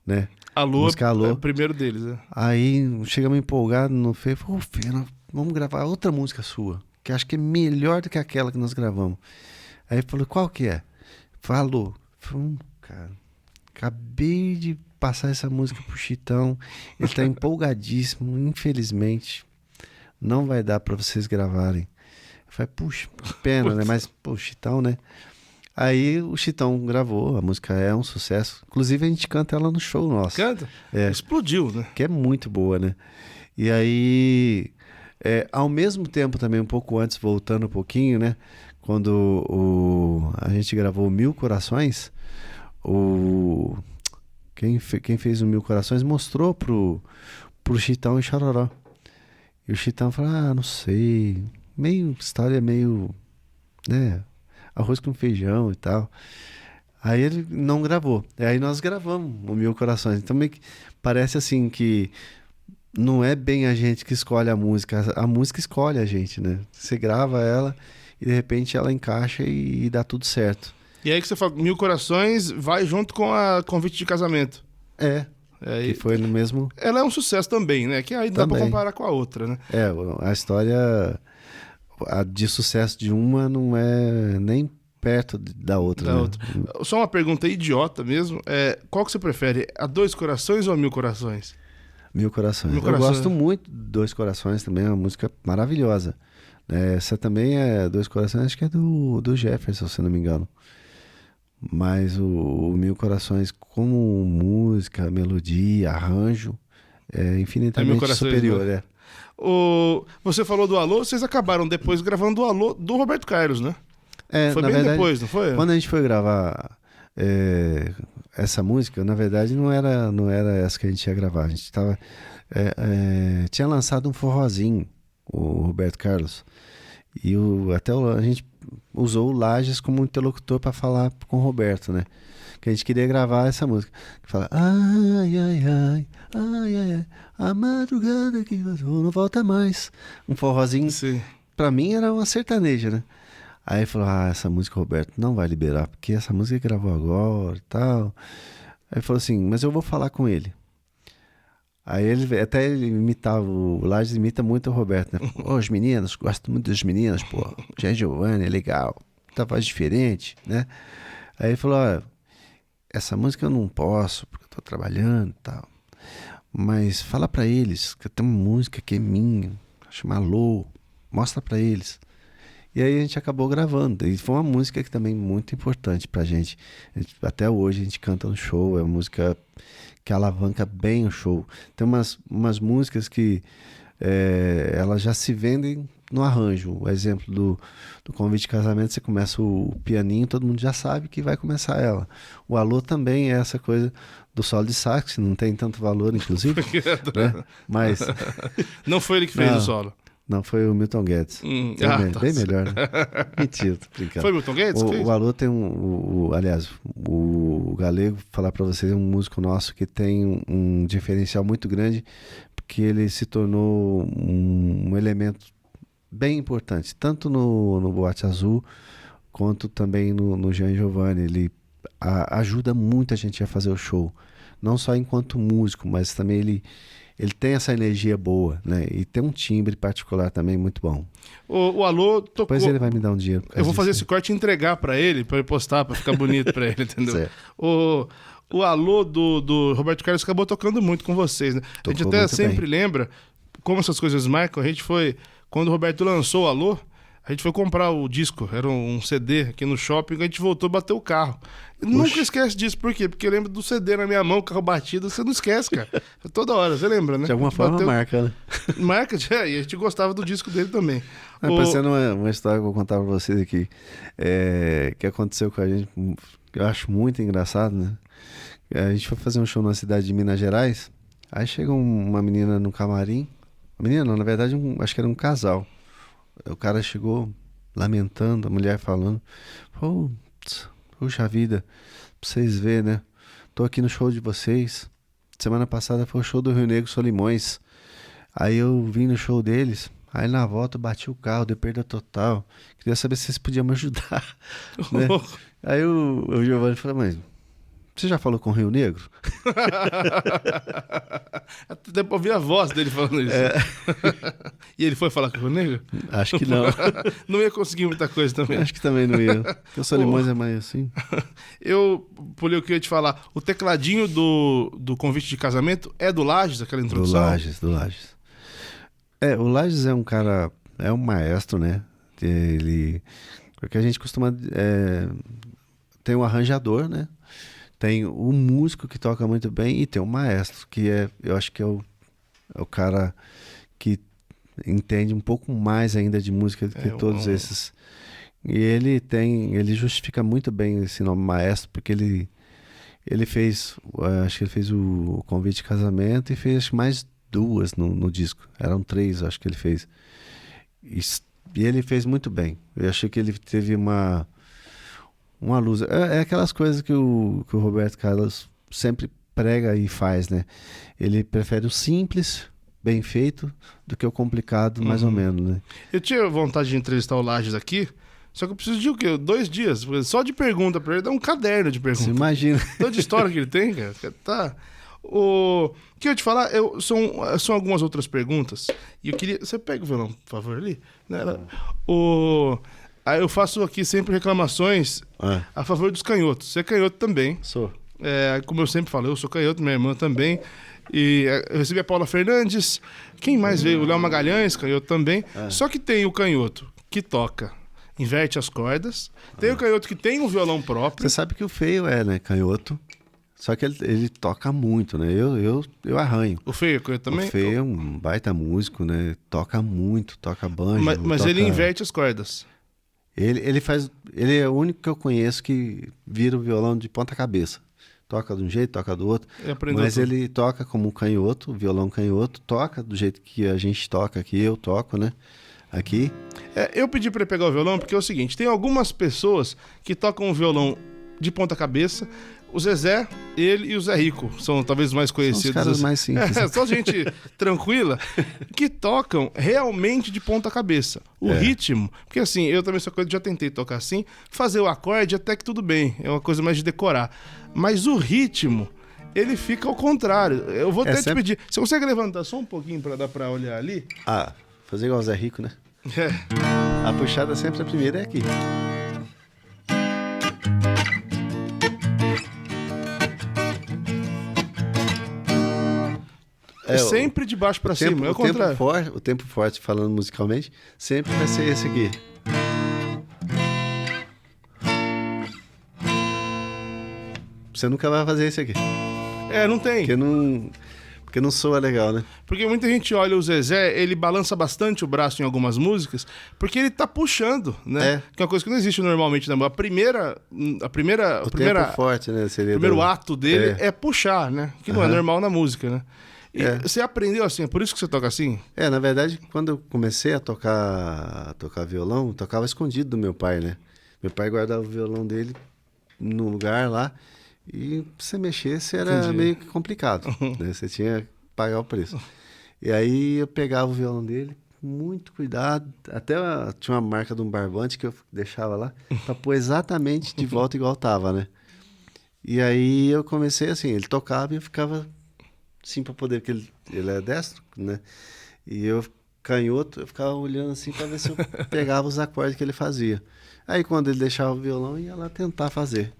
né? Alô, música Alô. É o primeiro deles, né? Aí chegamos empolgados no Fê, falou, Fê, vamos gravar outra música sua, que acho que é melhor do que aquela que nós gravamos. Aí ele falou, qual que é? Falou. Falei, cara, acabei de passar essa música pro Chitão, ele tá empolgadíssimo, infelizmente não vai dar pra vocês gravarem. Eu falei, puxa, que pena, né? Mas, pô, Chitão, né? Aí o Chitão gravou, a música é um sucesso. Inclusive a gente canta ela no show nosso. Canta? É. Explodiu, né? Que é muito boa, né? E aí, ao mesmo tempo também, um pouco antes, voltando um pouquinho, né? Quando a gente gravou Mil Corações, quem fez o Mil Corações mostrou pro Chitão e Chororó. E o Chitão falou, não sei, história meio, né, arroz com feijão e tal. Aí ele não gravou. E aí nós gravamos o Mil Corações. Então meio que parece assim que não é bem a gente que escolhe a música escolhe a gente, né? Você grava ela e de repente ela encaixa e dá tudo certo. E aí que você fala, Mil Corações vai junto com a Convite de Casamento. Que foi no mesmo... Ela é um sucesso também, né? Que aí dá pra comparar com a outra, né? A história de sucesso de uma não é nem perto da outra. Da outra. Só uma pergunta idiota mesmo. Qual que você prefere? A Dois Corações ou a Mil Corações? Mil Corações. Mil Corações. Eu gosto muito de Dois Corações também, é uma música maravilhosa. Essa também é Dois Corações, acho que é do Jefferson, se não me engano. Mas o Mil Corações, como música, melodia, arranjo, é infinitamente superior. Né? Você falou do Alô, vocês acabaram depois gravando o Alô do Roberto Carlos, né? Foi bem verdade, depois, não foi? Quando a gente foi gravar essa música, na verdade não era essa que a gente ia gravar. A gente tinha lançado um forrozinho, o Roberto Carlos. E a gente usou o Lages como interlocutor para falar com o Roberto, né? Que a gente queria gravar essa música. Que fala, ai, ai, ai, ai, ai, ai, a madrugada que vazou não volta mais. Um forrozinho, Sim. Pra mim era uma sertaneja, né? Aí ele falou, essa música o Roberto não vai liberar, porque essa música ele gravou agora e tal. Aí ele falou assim, mas eu vou falar com ele. Aí ele imitava, o Lages imita muito o Roberto, né? Os meninos, gosto muito dos meninos, pô. Jean Giovanni é legal, tá voz diferente, né? Aí ele falou, essa música eu não posso, porque eu tô trabalhando e tal. Mas fala pra eles que eu tenho uma música que é minha, chama Alô, mostra pra eles. E aí a gente acabou gravando. E foi uma música que também muito importante pra gente. Até hoje a gente canta no show, é uma música que alavanca bem o show. Tem umas músicas que elas já se vendem no arranjo. O exemplo do Convite de Casamento, você começa o pianinho, todo mundo já sabe que vai começar ela. O Alô também é essa coisa do solo de sax, que não tem tanto valor, inclusive. Né? Mas não foi ele que fez o solo. Não, foi o Milton Guedes. Bem melhor, né? Mentira, tô brincando. Foi o Milton Guedes que fez? O Alô tem aliás, o Galego, falar pra vocês, é um músico nosso que tem um diferencial muito grande, porque ele se tornou um elemento bem importante, tanto no Boate Azul, quanto também no Jean Giovanni. Ele ajuda muito a gente a fazer o show. Não só enquanto músico, mas também ele tem essa energia boa, né? E tem um timbre particular também muito bom. O Alô tocou... Depois ele vai me dar um dinheiro. Eu vou fazer esse corte e entregar pra ele postar, pra ficar bonito pra ele, entendeu? O Alô do Roberto Carlos acabou tocando muito com vocês, né? A gente até sempre lembra como essas coisas marcam. A gente foi... Quando o Roberto lançou o Alô, A gente foi comprar o disco, era um CD aqui no shopping, a gente voltou e bateu o carro. Nunca esquece disso, por quê? Porque eu lembro do CD na minha mão, carro batido, você não esquece, cara. Toda hora, você lembra, né? De alguma forma marca, né? Marca, e a gente gostava do disco dele também. Parecendo uma história que eu vou contar pra vocês aqui, que aconteceu com a gente, que eu acho muito engraçado, né? A gente foi fazer um show na cidade de Minas Gerais, aí chega uma menina no camarim, menina não, na verdade acho que era um casal. O cara chegou lamentando, a mulher falando, puxa vida, pra vocês verem, né? Tô aqui no show de vocês. Semana passada foi o show do Rio Negro Solimões. Aí eu vim no show deles. Aí na volta eu bati o carro, dei perda total. Queria saber se vocês podiam me ajudar. Né? Aí o Giovanni falou, mas você já falou com o Rio Negro? Até depois ouvir a voz dele falando isso. E ele foi falar com o Rio Negro? Acho que não. Não ia conseguir muita coisa também. Acho que também não ia. Porque o Solimões é mais assim. Eu pulei o que eu ia te falar. O tecladinho do convite de casamento é do Lages, aquela introdução? Do Lages. O Lages é um cara, é um maestro, né? Porque a gente costuma... tem um arranjador, né? Tem o músico que toca muito bem e tem o maestro, que eu acho que é o cara que entende um pouco mais ainda de música do que todos esses. E ele justifica muito bem esse nome maestro, porque ele fez, acho que ele fez o convite de casamento e fez mais 2 no disco. Eram 3, acho que ele fez. E ele fez muito bem. Eu achei que ele teve uma luz. É aquelas coisas que o Roberto Carlos sempre prega e faz, né? Ele prefere o simples, bem feito, do que o complicado, mais ou menos, né? Eu tinha vontade de entrevistar o Lages aqui, só que eu preciso de o quê? 2 dias. Só de pergunta pra ele, dá um caderno de perguntas. Você imagina. Toda história que ele tem, cara. Tá. O que eu ia te falar, são algumas outras perguntas. E eu queria... Você pega o violão, por favor, ali? Aí eu faço aqui sempre reclamações a favor dos canhotos. Você é canhoto também. Sou. Como eu sempre falo, eu sou canhoto, minha irmã também. E eu recebi a Paula Fernandes. Quem mais veio? O Léo Magalhães, canhoto também. Só que tem o canhoto que toca, inverte as cordas. Tem o canhoto que tem um violão próprio. Você sabe que o feio né? Canhoto. Só que ele toca muito, né? Eu arranho. O feio é canhoto também? O feio é um baita músico, né? Toca muito, toca banjo. Mas ele inverte as cordas. Ele é o único que eu conheço que vira o violão de ponta cabeça. Toca de um jeito, toca do outro. Mas ele toca como um canhoto, violão canhoto, toca do jeito que a gente toca aqui, eu toco, né? Aqui. Eu pedi para ele pegar o violão porque é o seguinte, tem algumas pessoas que tocam o violão de ponta cabeça. O Zezé, ele e o Zé Rico são talvez os mais conhecidos. São os caras mais simples. Só gente tranquila que tocam realmente de ponta cabeça. O ritmo, porque assim, eu também já tentei tocar assim, fazer o acorde até que tudo bem, é uma coisa mais de decorar. Mas o ritmo, ele fica ao contrário. Eu vou até te pedir, você consegue levantar só um pouquinho para dar para olhar ali? Fazer igual o Zé Rico, né? A puxada sempre a primeira é aqui. Sempre de baixo pra cima, é o contrário. O tempo forte, falando musicalmente, sempre vai ser esse aqui. Você nunca vai fazer esse aqui. Não tem. Porque não soa legal, né? Porque muita gente olha o Zezé, ele balança bastante o braço em algumas músicas, porque ele tá puxando, né? Que é uma coisa que não existe normalmente na música. O tempo forte, né? Primeiro ato dele é puxar, né? Que não é normal na música, né? Você aprendeu assim, é por isso que você toca assim? Na verdade, quando eu comecei a tocar violão, eu tocava escondido do meu pai, né? Meu pai guardava o violão dele num lugar lá e se você mexesse era meio que complicado, né? Você tinha que pagar o preço. E aí eu pegava o violão dele, muito cuidado, até tinha uma marca de um barbante que eu deixava lá para pôr exatamente de volta igual tava, né? E aí eu comecei assim, ele tocava e eu ficava assim para poder, porque ele é destro, né? E eu, canhoto, eu ficava olhando assim para ver se eu pegava os acordes que ele fazia. Aí quando ele deixava o violão, eu ia lá tentar fazer.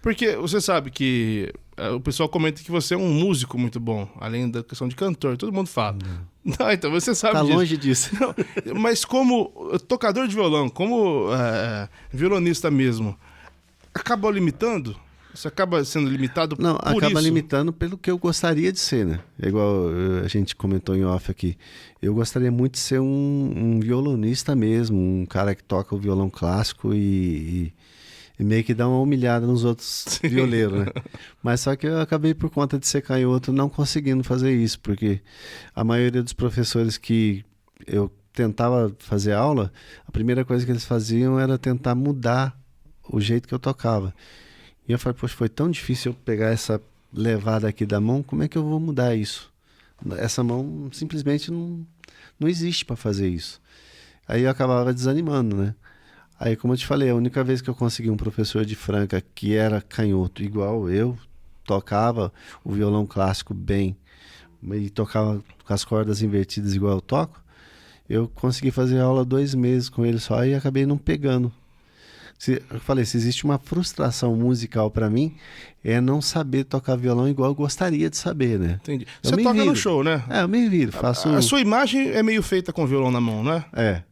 Porque você sabe que o pessoal comenta que você é um músico muito bom, além da questão de cantor, todo mundo fala. Não, então você sabe Tá disso. longe disso. Não, mas como tocador de violão, como violonista mesmo, acaba limitando? Você acaba sendo limitado Não, por acaba isso? limitando pelo que eu gostaria de ser, né? É igual a gente comentou em off aqui. Eu gostaria muito de ser um violonista mesmo, um cara que toca o violão clássico e meio que dá uma humilhada nos outros violeiros, né? Mas só que eu acabei, por conta de ser canhoto, não conseguindo fazer isso, porque a maioria dos professores que eu tentava fazer aula, a primeira coisa que eles faziam era tentar mudar o jeito que eu tocava. E eu falei, poxa, foi tão difícil eu pegar essa levada aqui da mão, como é que eu vou mudar isso? Essa mão simplesmente não existe para fazer isso. Aí eu acabava desanimando, né? Aí, como eu te falei, a única vez que eu consegui um professor de Franca que era canhoto igual eu, tocava o violão clássico bem e tocava com as cordas invertidas igual eu toco, eu consegui fazer aula 2 meses com ele só e acabei não pegando. Eu falei, se existe uma frustração musical pra mim, é não saber tocar violão igual eu gostaria de saber, né? Entendi. Eu Você me toca viro. no show, né? É, eu me viro, faço... A sua imagem é meio feita com violão na mão, né? É.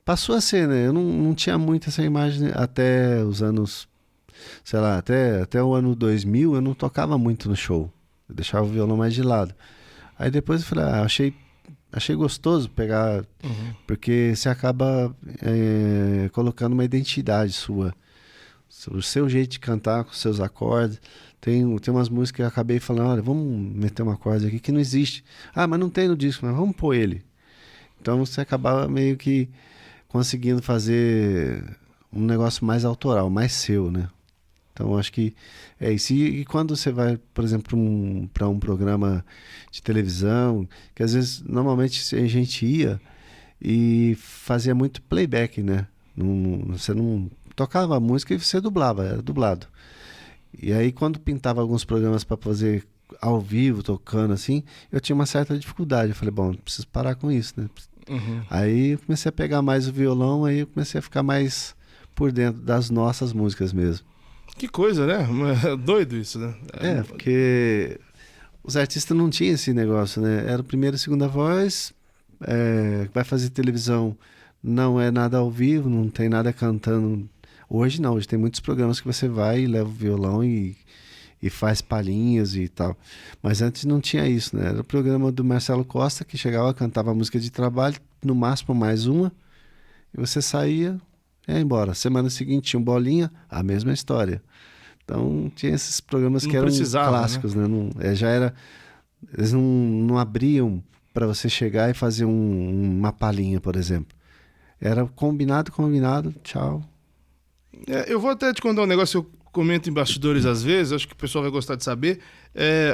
Passou a ser, né? Eu não tinha muito essa imagem até os anos... Sei lá, até o ano 2000 eu não tocava muito no show. Eu deixava o violão mais de lado. Aí depois eu falei, achei gostoso pegar, porque você acaba colocando uma identidade sua, o seu jeito de cantar com seus acordes. Tem umas músicas que eu acabei falando, olha, vamos meter um acorde aqui que não existe. Ah, mas não tem no disco, mas vamos pôr ele. Então você acaba meio que conseguindo fazer um negócio mais autoral, mais seu, né? Então, acho que é isso. E quando você vai, por exemplo, para um programa de televisão, que às vezes, normalmente, a gente ia e fazia muito playback, né? Você não tocava a música e você dublava, era dublado. E aí, quando pintava alguns programas para fazer ao vivo, tocando assim, eu tinha uma certa dificuldade. Eu falei, bom, preciso parar com isso, né? Aí eu comecei a pegar mais o violão, aí eu comecei a ficar mais por dentro das nossas músicas mesmo. Que coisa, né? Doido isso, né? É, porque os artistas não tinham esse negócio, né? Era a primeira e segunda voz, vai fazer televisão, não é nada ao vivo, não tem nada cantando. Hoje não, hoje tem muitos programas que você vai e leva o violão e faz palhinhas e tal. Mas antes não tinha isso, né? Era o programa do Marcelo Costa, que chegava, cantava música de trabalho, no máximo mais uma, e você saía e ia embora. Semana seguinte tinha um Bolinha, a mesma história. Então tinha esses programas que eram clássicos, né? Já era, eles não abriam para você chegar e fazer uma palhinha, por exemplo. Era combinado, tchau. Eu vou até te contar um negócio, eu comento em bastidores às vezes, acho que o pessoal vai gostar de saber.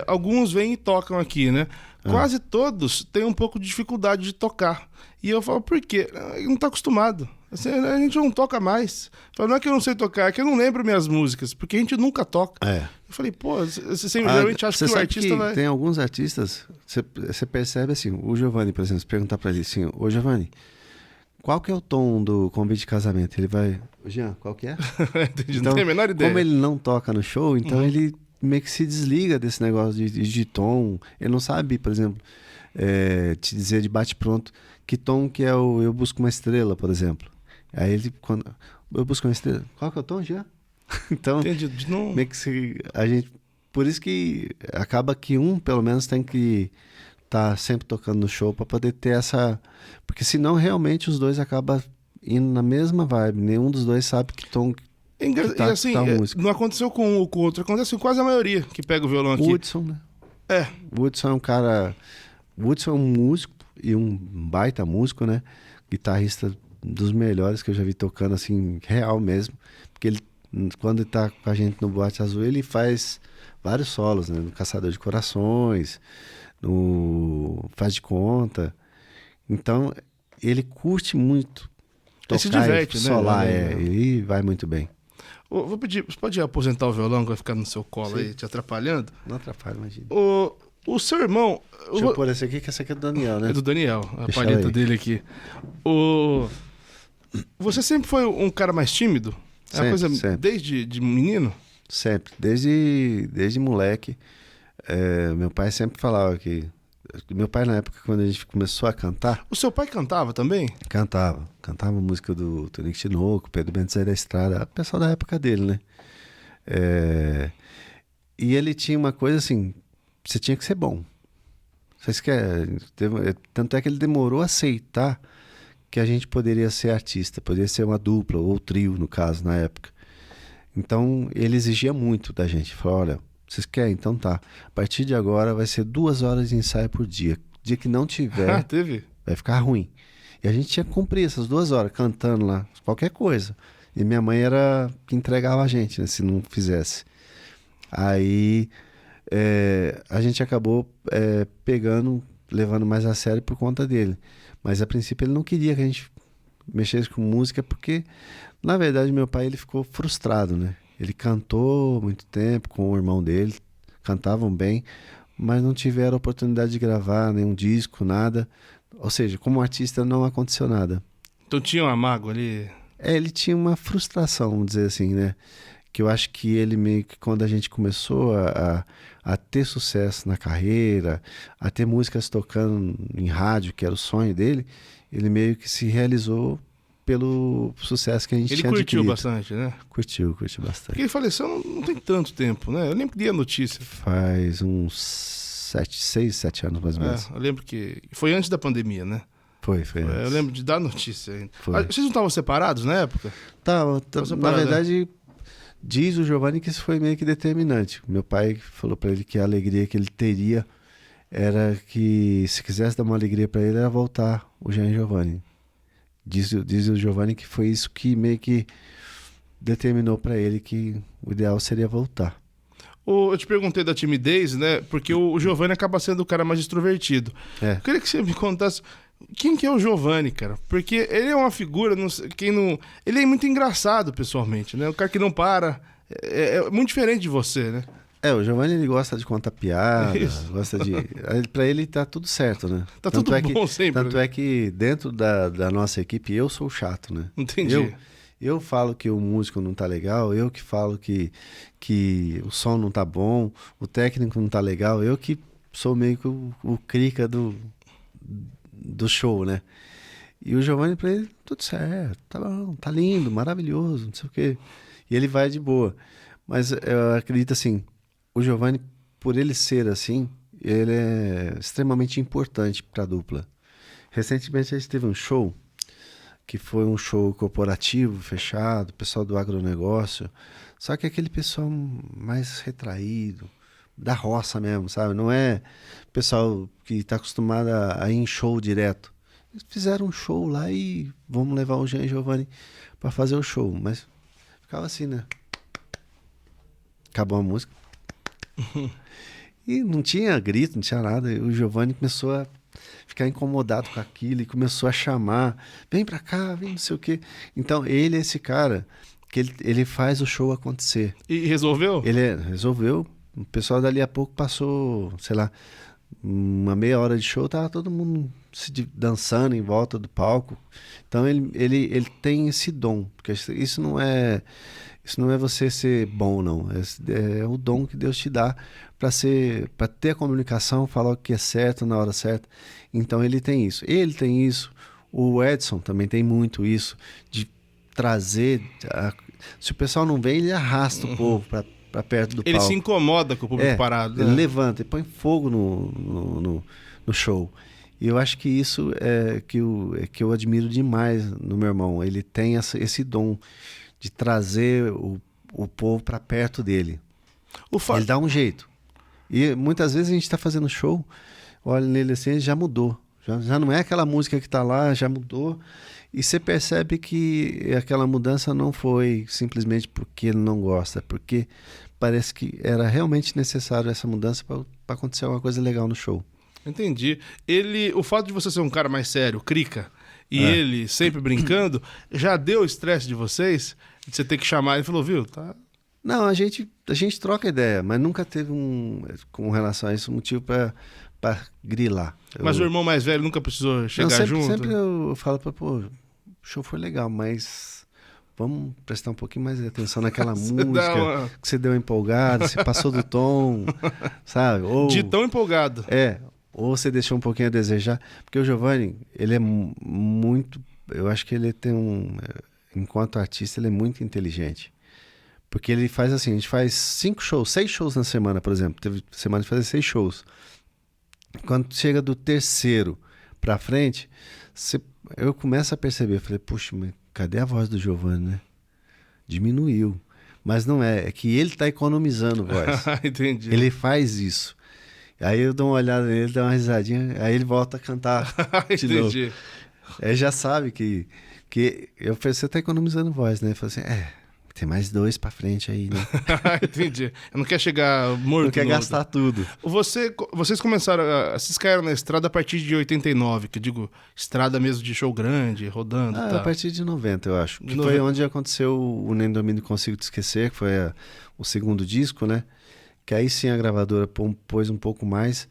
Alguns vêm e tocam aqui, né? Quase todos têm um pouco de dificuldade de tocar. E eu falo, por quê? Ele não tá acostumado. Assim, a gente não toca mais. Eu falo, não é que eu não sei tocar, é que eu não lembro minhas músicas, porque a gente nunca toca. Eu falei, pô, você geralmente acha que o artista vai... Tem alguns artistas, você percebe assim, o Giovanni, por exemplo, se perguntar pra ele assim, ô Giovanni, qual que é o tom do convite de casamento? Ele vai, Jean, qual que é? Entendi, Então, não tenho a menor ideia. como ele não toca no show, então ele meio que se desliga desse negócio de tom. Ele não sabe, por exemplo, te dizer de bate-pronto que tom que é o Eu Busco Uma Estrela, por exemplo. Aí ele, quando eu busco uma estrela, qual que é o tom já? Então, entendi. meio que a gente... Por isso que acaba que pelo menos, tem que estar sempre tocando no show para poder ter essa... Porque senão, realmente, os dois acabam indo na mesma vibe. Nenhum dos dois sabe que tom E assim, não aconteceu com o outro, acontece com quase a maioria que pega o violão aqui. O Hudson, né? O Hudson é um cara... O Hudson é um músico e um baita músico, né? Guitarrista dos melhores que eu já vi tocando, assim, real mesmo. Porque ele, quando ele tá com a gente no Boate Azul, ele faz vários solos, né? No Caçador de Corações, no Faz de Conta. Então, ele curte muito tocar, se diverte, e solar, né? Ele vai muito bem. Vou pedir, você pode aposentar o violão que vai ficar no seu colo aí, te atrapalhando? Não atrapalha, imagina. O seu irmão... Deixa eu pôr esse aqui, que esse aqui é do Daniel, né? É do Daniel, a Deixa palheta dele aqui. Você sempre foi um cara mais tímido? É uma coisa sempre. desde de menino? Sempre. Desde moleque. Meu pai sempre falava que... Meu pai, na época, quando a gente começou a cantar... O seu pai cantava também? Cantava. Cantava música do Tonico Tinoco, Pedro Benbezerra da Estrada. O pessoal da época dele, né? E ele tinha uma coisa assim... Você tinha que ser bom. Vocês querem... Tanto é que ele demorou a aceitar que a gente poderia ser artista. Poderia ser uma dupla, ou trio, no caso, na época. Então, ele exigia muito da gente. Falou, olha... Vocês querem? Então tá. A partir de agora vai ser 2 horas de ensaio por dia. Dia que não tiver, Teve? vai ficar ruim. E a gente tinha que cumprir essas 2 horas cantando lá, qualquer coisa. E minha mãe era que entregava a gente, né, se não fizesse. Aí a gente acabou pegando, levando mais a sério por conta dele. Mas a princípio ele não queria que a gente mexesse com música porque, na verdade, meu pai ele ficou frustrado, né? Ele cantou muito tempo com o irmão dele, cantavam bem, mas não tiveram oportunidade de gravar nenhum disco, nada. Ou seja, como artista não aconteceu nada. Então tinha uma mágoa ali? Ele tinha uma frustração, vamos dizer assim, né? Que eu acho que ele meio que quando a gente começou a ter sucesso na carreira, a ter músicas tocando em rádio, que era o sonho dele, ele meio que se realizou pelo sucesso que a gente tinha adquirido. Ele curtiu bastante, né? Curtiu bastante. Porque ele faleceu não tem tanto tempo, né? Eu lembro que li a notícia. Faz uns 6, 7 anos mais ou menos. Eu lembro que foi antes da pandemia, né? Foi antes. Eu lembro de dar notícia ainda. Vocês não estavam separados na época? Tava na verdade, diz o Giovanni que isso foi meio que determinante. Meu pai falou para ele que a alegria que ele teria era que se quisesse dar uma alegria para ele era voltar o Jean Giovanni. Diz o Giovanni que foi isso que meio que determinou para ele que o ideal seria voltar. Eu te perguntei da timidez, né? Porque o Giovanni acaba sendo o cara mais extrovertido. Eu queria que você me contasse quem que é o Giovanni, cara. Porque ele é uma figura, ele é muito engraçado pessoalmente, né? O cara que não para, é muito diferente de você, né? O Giovanni ele gosta de contar piada, gosta de... Pra ele tá tudo certo, né? Tá tudo bom sempre. Tanto é que dentro da nossa equipe eu sou o chato, né? Entendi. Eu falo que o músico não tá legal, eu que falo que o som não tá bom, o técnico não tá legal, eu que sou meio que o crica do show, né? E o Giovanni pra ele, tudo certo, tá bom, tá lindo, maravilhoso, não sei o quê. E ele vai de boa. Mas eu acredito assim... O Giovanni, por ele ser assim, ele é extremamente importante para a dupla. Recentemente a gente teve um show, que foi um show corporativo, fechado, pessoal do agronegócio, só que aquele pessoal mais retraído, da roça mesmo, sabe? Não é pessoal que está acostumado a ir em show direto. Eles fizeram um show lá e vamos levar o Jean e Giovanni para fazer o show, mas ficava assim, né? Acabou a música. E não tinha grito, não tinha nada. E o Giovanni começou a ficar incomodado com aquilo e começou a chamar, vem pra cá, vem não sei o quê. Então ele é esse cara que ele faz o show acontecer. E resolveu? Ele resolveu. O pessoal dali a pouco passou, sei lá, uma meia hora de show, tava todo mundo dançando em volta do palco. Então ele tem esse dom, porque isso não é você ser bom, não. É o dom que Deus te dá para ter a comunicação, falar o que é certo na hora certa. Então ele tem isso. Ele tem isso. O Edson também tem muito isso de trazer. Se o pessoal não vem, ele arrasta o povo para perto do palco. Ele se incomoda com o público parado. Ele levanta, ele põe fogo no show. E eu acho que isso é que eu admiro demais no meu irmão. Ele tem esse dom de trazer o povo para perto dele. Ele dá um jeito. E muitas vezes a gente está fazendo show, olha nele assim, ele já mudou. Já não é aquela música que está lá, já mudou. E você percebe que aquela mudança não foi simplesmente porque ele não gosta, porque parece que era realmente necessário essa mudança para acontecer uma coisa legal no show. Entendi. O fato de você ser um cara mais sério, crica, e ele sempre brincando, já deu estresse de vocês? De você ter que chamar, ele falou, viu, tá... Não, a gente troca ideia, mas nunca teve com relação a isso um motivo para grilar. Mas o irmão mais velho nunca precisou chegar junto? Sempre eu falo, pô, o show foi legal, mas vamos prestar um pouquinho mais de atenção naquela Você música que você deu uma empolgada, você passou do tom, sabe? Ou, de tão empolgado. ou você deixou um pouquinho a desejar. Porque o Giovanni, ele é muito... Eu acho que ele tem enquanto artista, ele é muito inteligente. Porque ele faz assim, a gente faz 5 shows, 6 shows na semana, por exemplo. Teve semana de fazer 6 shows. Quando chega do terceiro pra frente, eu começo a perceber, eu falei, puxa, mas cadê a voz do Giovanni, né? Diminuiu. Mas não é que ele tá economizando voz. Entendi. Ele faz isso. Aí eu dou uma olhada nele, dou uma risadinha, aí ele volta a cantar de novo. Entendi. Aí já sabe que eu falei, você tá economizando voz, né? Ele falou assim, tem mais 2 pra frente aí, né? Entendi. Não quer chegar morto. Não quer gastar tudo. Vocês começaram, vocês caíram na estrada a partir de 89, que eu digo, estrada mesmo de show grande, rodando e tal. A partir de 90, eu acho. Que 90. foi onde aconteceu o Nem Domínio Consigo Te Esquecer, que foi o segundo disco, né? Que aí sim a gravadora pôs um pouco mais.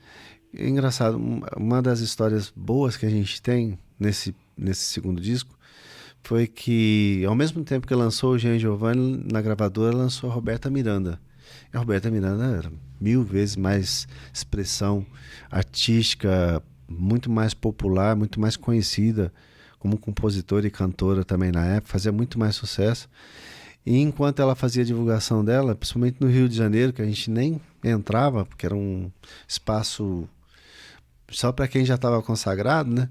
E, engraçado, uma das histórias boas que a gente tem nesse segundo disco foi que, ao mesmo tempo que lançou o Jean Giovanni, na gravadora lançou a Roberta Miranda. E a Roberta Miranda era 1000 vezes mais expressão artística, muito mais popular, muito mais conhecida como compositora e cantora também na época, fazia muito mais sucesso. E enquanto ela fazia a divulgação dela, principalmente no Rio de Janeiro, que a gente nem entrava, porque era um espaço só para quem já estava consagrado, né?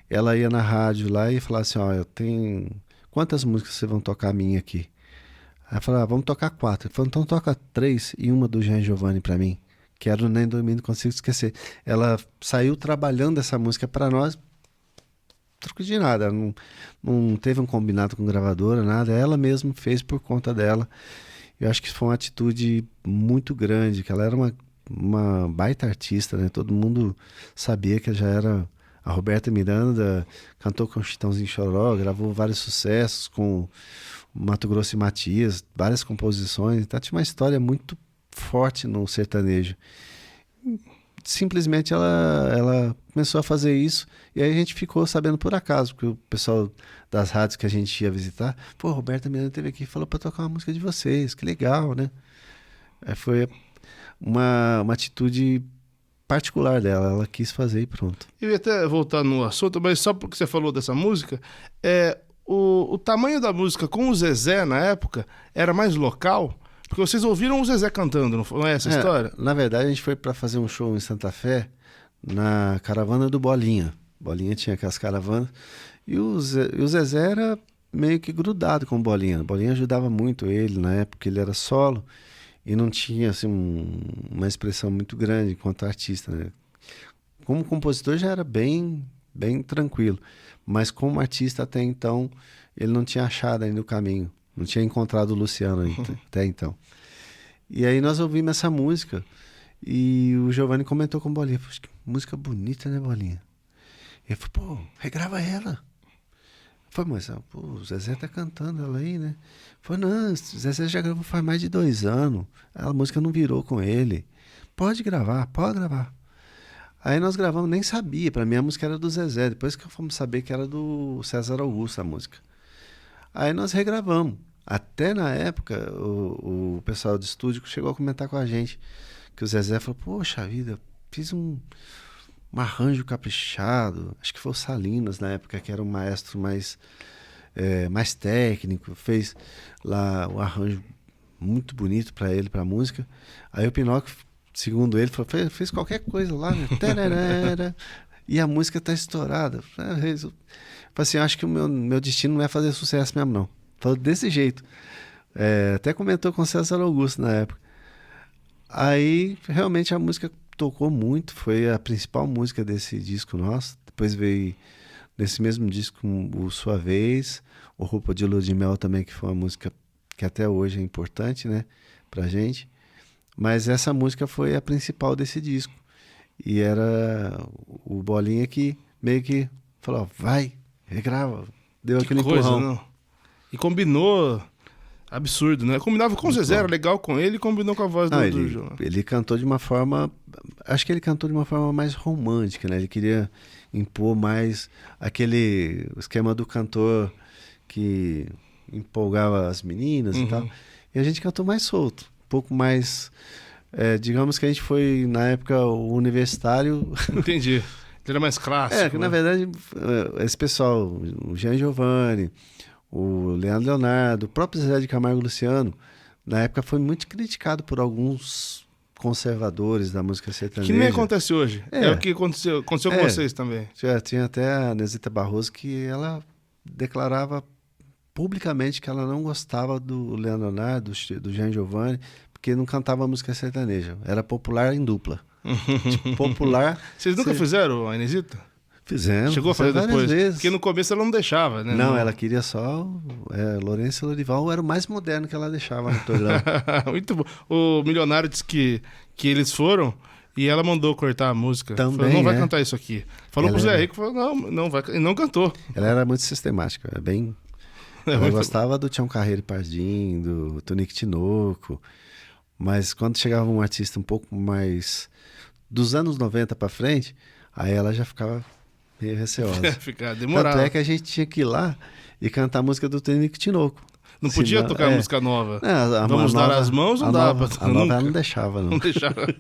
Ela ia na rádio lá e falava assim, eu tenho... Quantas músicas vocês vão tocar minha aqui? Aí eu falava, vamos tocar 4. Ele falou, então toca 3 e uma do Jean Giovanni para mim, que era o Nem Dormindo Consigo Esquecer. Ela saiu trabalhando essa música para nós, troco de nada, não teve um combinado com gravadora, nada, ela mesma fez por conta dela. Eu acho que foi uma atitude muito grande, que ela era uma baita artista, né? Todo mundo sabia que ela já era a Roberta Miranda, cantou com o Chitãozinho Chororó, gravou vários sucessos com Mato Grosso e Matias, várias composições, então tinha uma história muito forte no sertanejo. Simplesmente ela começou a fazer isso e aí a gente ficou sabendo por acaso, porque o pessoal das rádios que a gente ia visitar, Roberta Miranda esteve aqui e falou para tocar uma música de vocês, que legal, né? Aí foi uma atitude particular dela, ela quis fazer e pronto. Eu ia até voltar no assunto, mas só porque você falou dessa música, o tamanho da música com o Zezé na época era mais local, porque vocês ouviram o Zezé cantando, não é essa a história? Na verdade, a gente foi para fazer um show em Santa Fé, na caravana do Bolinha. Bolinha tinha aquelas caravanas, e o Zezé era meio que grudado com o Bolinha. O Bolinha ajudava muito ele, na época ele era solo, e não tinha assim, uma expressão muito grande enquanto artista, né? Como compositor já era bem tranquilo, mas como artista até então ele não tinha achado ainda o caminho, não tinha encontrado o Luciano até então. E aí nós ouvimos essa música e o Giovanni comentou com o Bolinha, que música bonita, né, Bolinha? Ele falou, regrava ela. Foi, mas o Zezé tá cantando ela aí, né? Foi, não, o Zezé já gravou faz mais de 2 anos. A música não virou com ele. Pode gravar. Aí nós gravamos, nem sabia. Pra mim a música era do Zezé. Depois que fomos saber que era do César Augusto a música. Aí nós regravamos. Até na época, o pessoal do estúdio chegou a comentar com a gente que o Zezé falou, poxa vida, fiz um arranjo caprichado, acho que foi o Salinas na época, que era um maestro mais técnico, fez lá um arranjo muito bonito para ele, para a música. Aí o Pinóquio, segundo ele, falou, fez qualquer coisa lá, né? E a música tá estourada. Falei assim, acho que o meu destino não é fazer sucesso mesmo, não. Falou desse jeito. Até comentou com o César Augusto na época. Aí, realmente, a música tocou muito, foi a principal música desse disco nosso. Depois veio, nesse mesmo disco, o Sua Vez, o Roupa de Lua de Mel também, que foi uma música que até hoje é importante, né, pra gente. Mas essa música foi a principal desse disco. E era o Bolinha que meio que falou, vai, regrava. Deu que aquele coisa, empurrão. Não? E combinou... Absurdo, né? Combinava com o Zezé, era legal com ele e combinou com a voz do João. Ele cantou de uma forma... Acho que ele cantou de uma forma mais romântica, né? Ele queria impor mais aquele esquema do cantor que empolgava as meninas e tal. E a gente cantou mais solto, um pouco mais... digamos que a gente foi, na época, o universitário... Entendi. Ele era mais clássico. Que na verdade, esse pessoal, o Jean Giovanni, o Leandro Leonardo, o próprio Zé de Camargo e Luciano, na época foi muito criticado por alguns conservadores da música sertaneja. Que nem acontece hoje. É o que aconteceu com vocês também. Tinha até a Nesita Barroso que ela declarava publicamente que ela não gostava do Leandro Leonardo, do Jean Giovanni, porque não cantava música sertaneja. Era popular em dupla. Tipo, popular... Vocês nunca fizeram a Inesita? Fizemos. Chegou a fazer depois? Vezes. Porque no começo ela não deixava, né? Não, ela queria só... Lourenço e Lorival era o mais moderno que ela deixava no programa. Muito bom. O Milionário disse que eles foram e ela mandou cortar a música. Também, falou, não vai cantar isso aqui. Falou ela pro Zé Rico, falou, não vai. E não cantou. Ela era muito sistemática, bem... Ela gostava do Tião Carreiro e Pardim, do Tonico Tinoco, mas quando chegava um artista um pouco mais dos anos 90 para frente, aí ela já ficava meio receosa. Ficava demorado. Tanto é que a gente tinha que ir lá e cantar a música do Tonico Tinoco. Não podia tocar música nova. Vamos dar as mãos, não dava. A nova ela não deixava, não. Não deixava.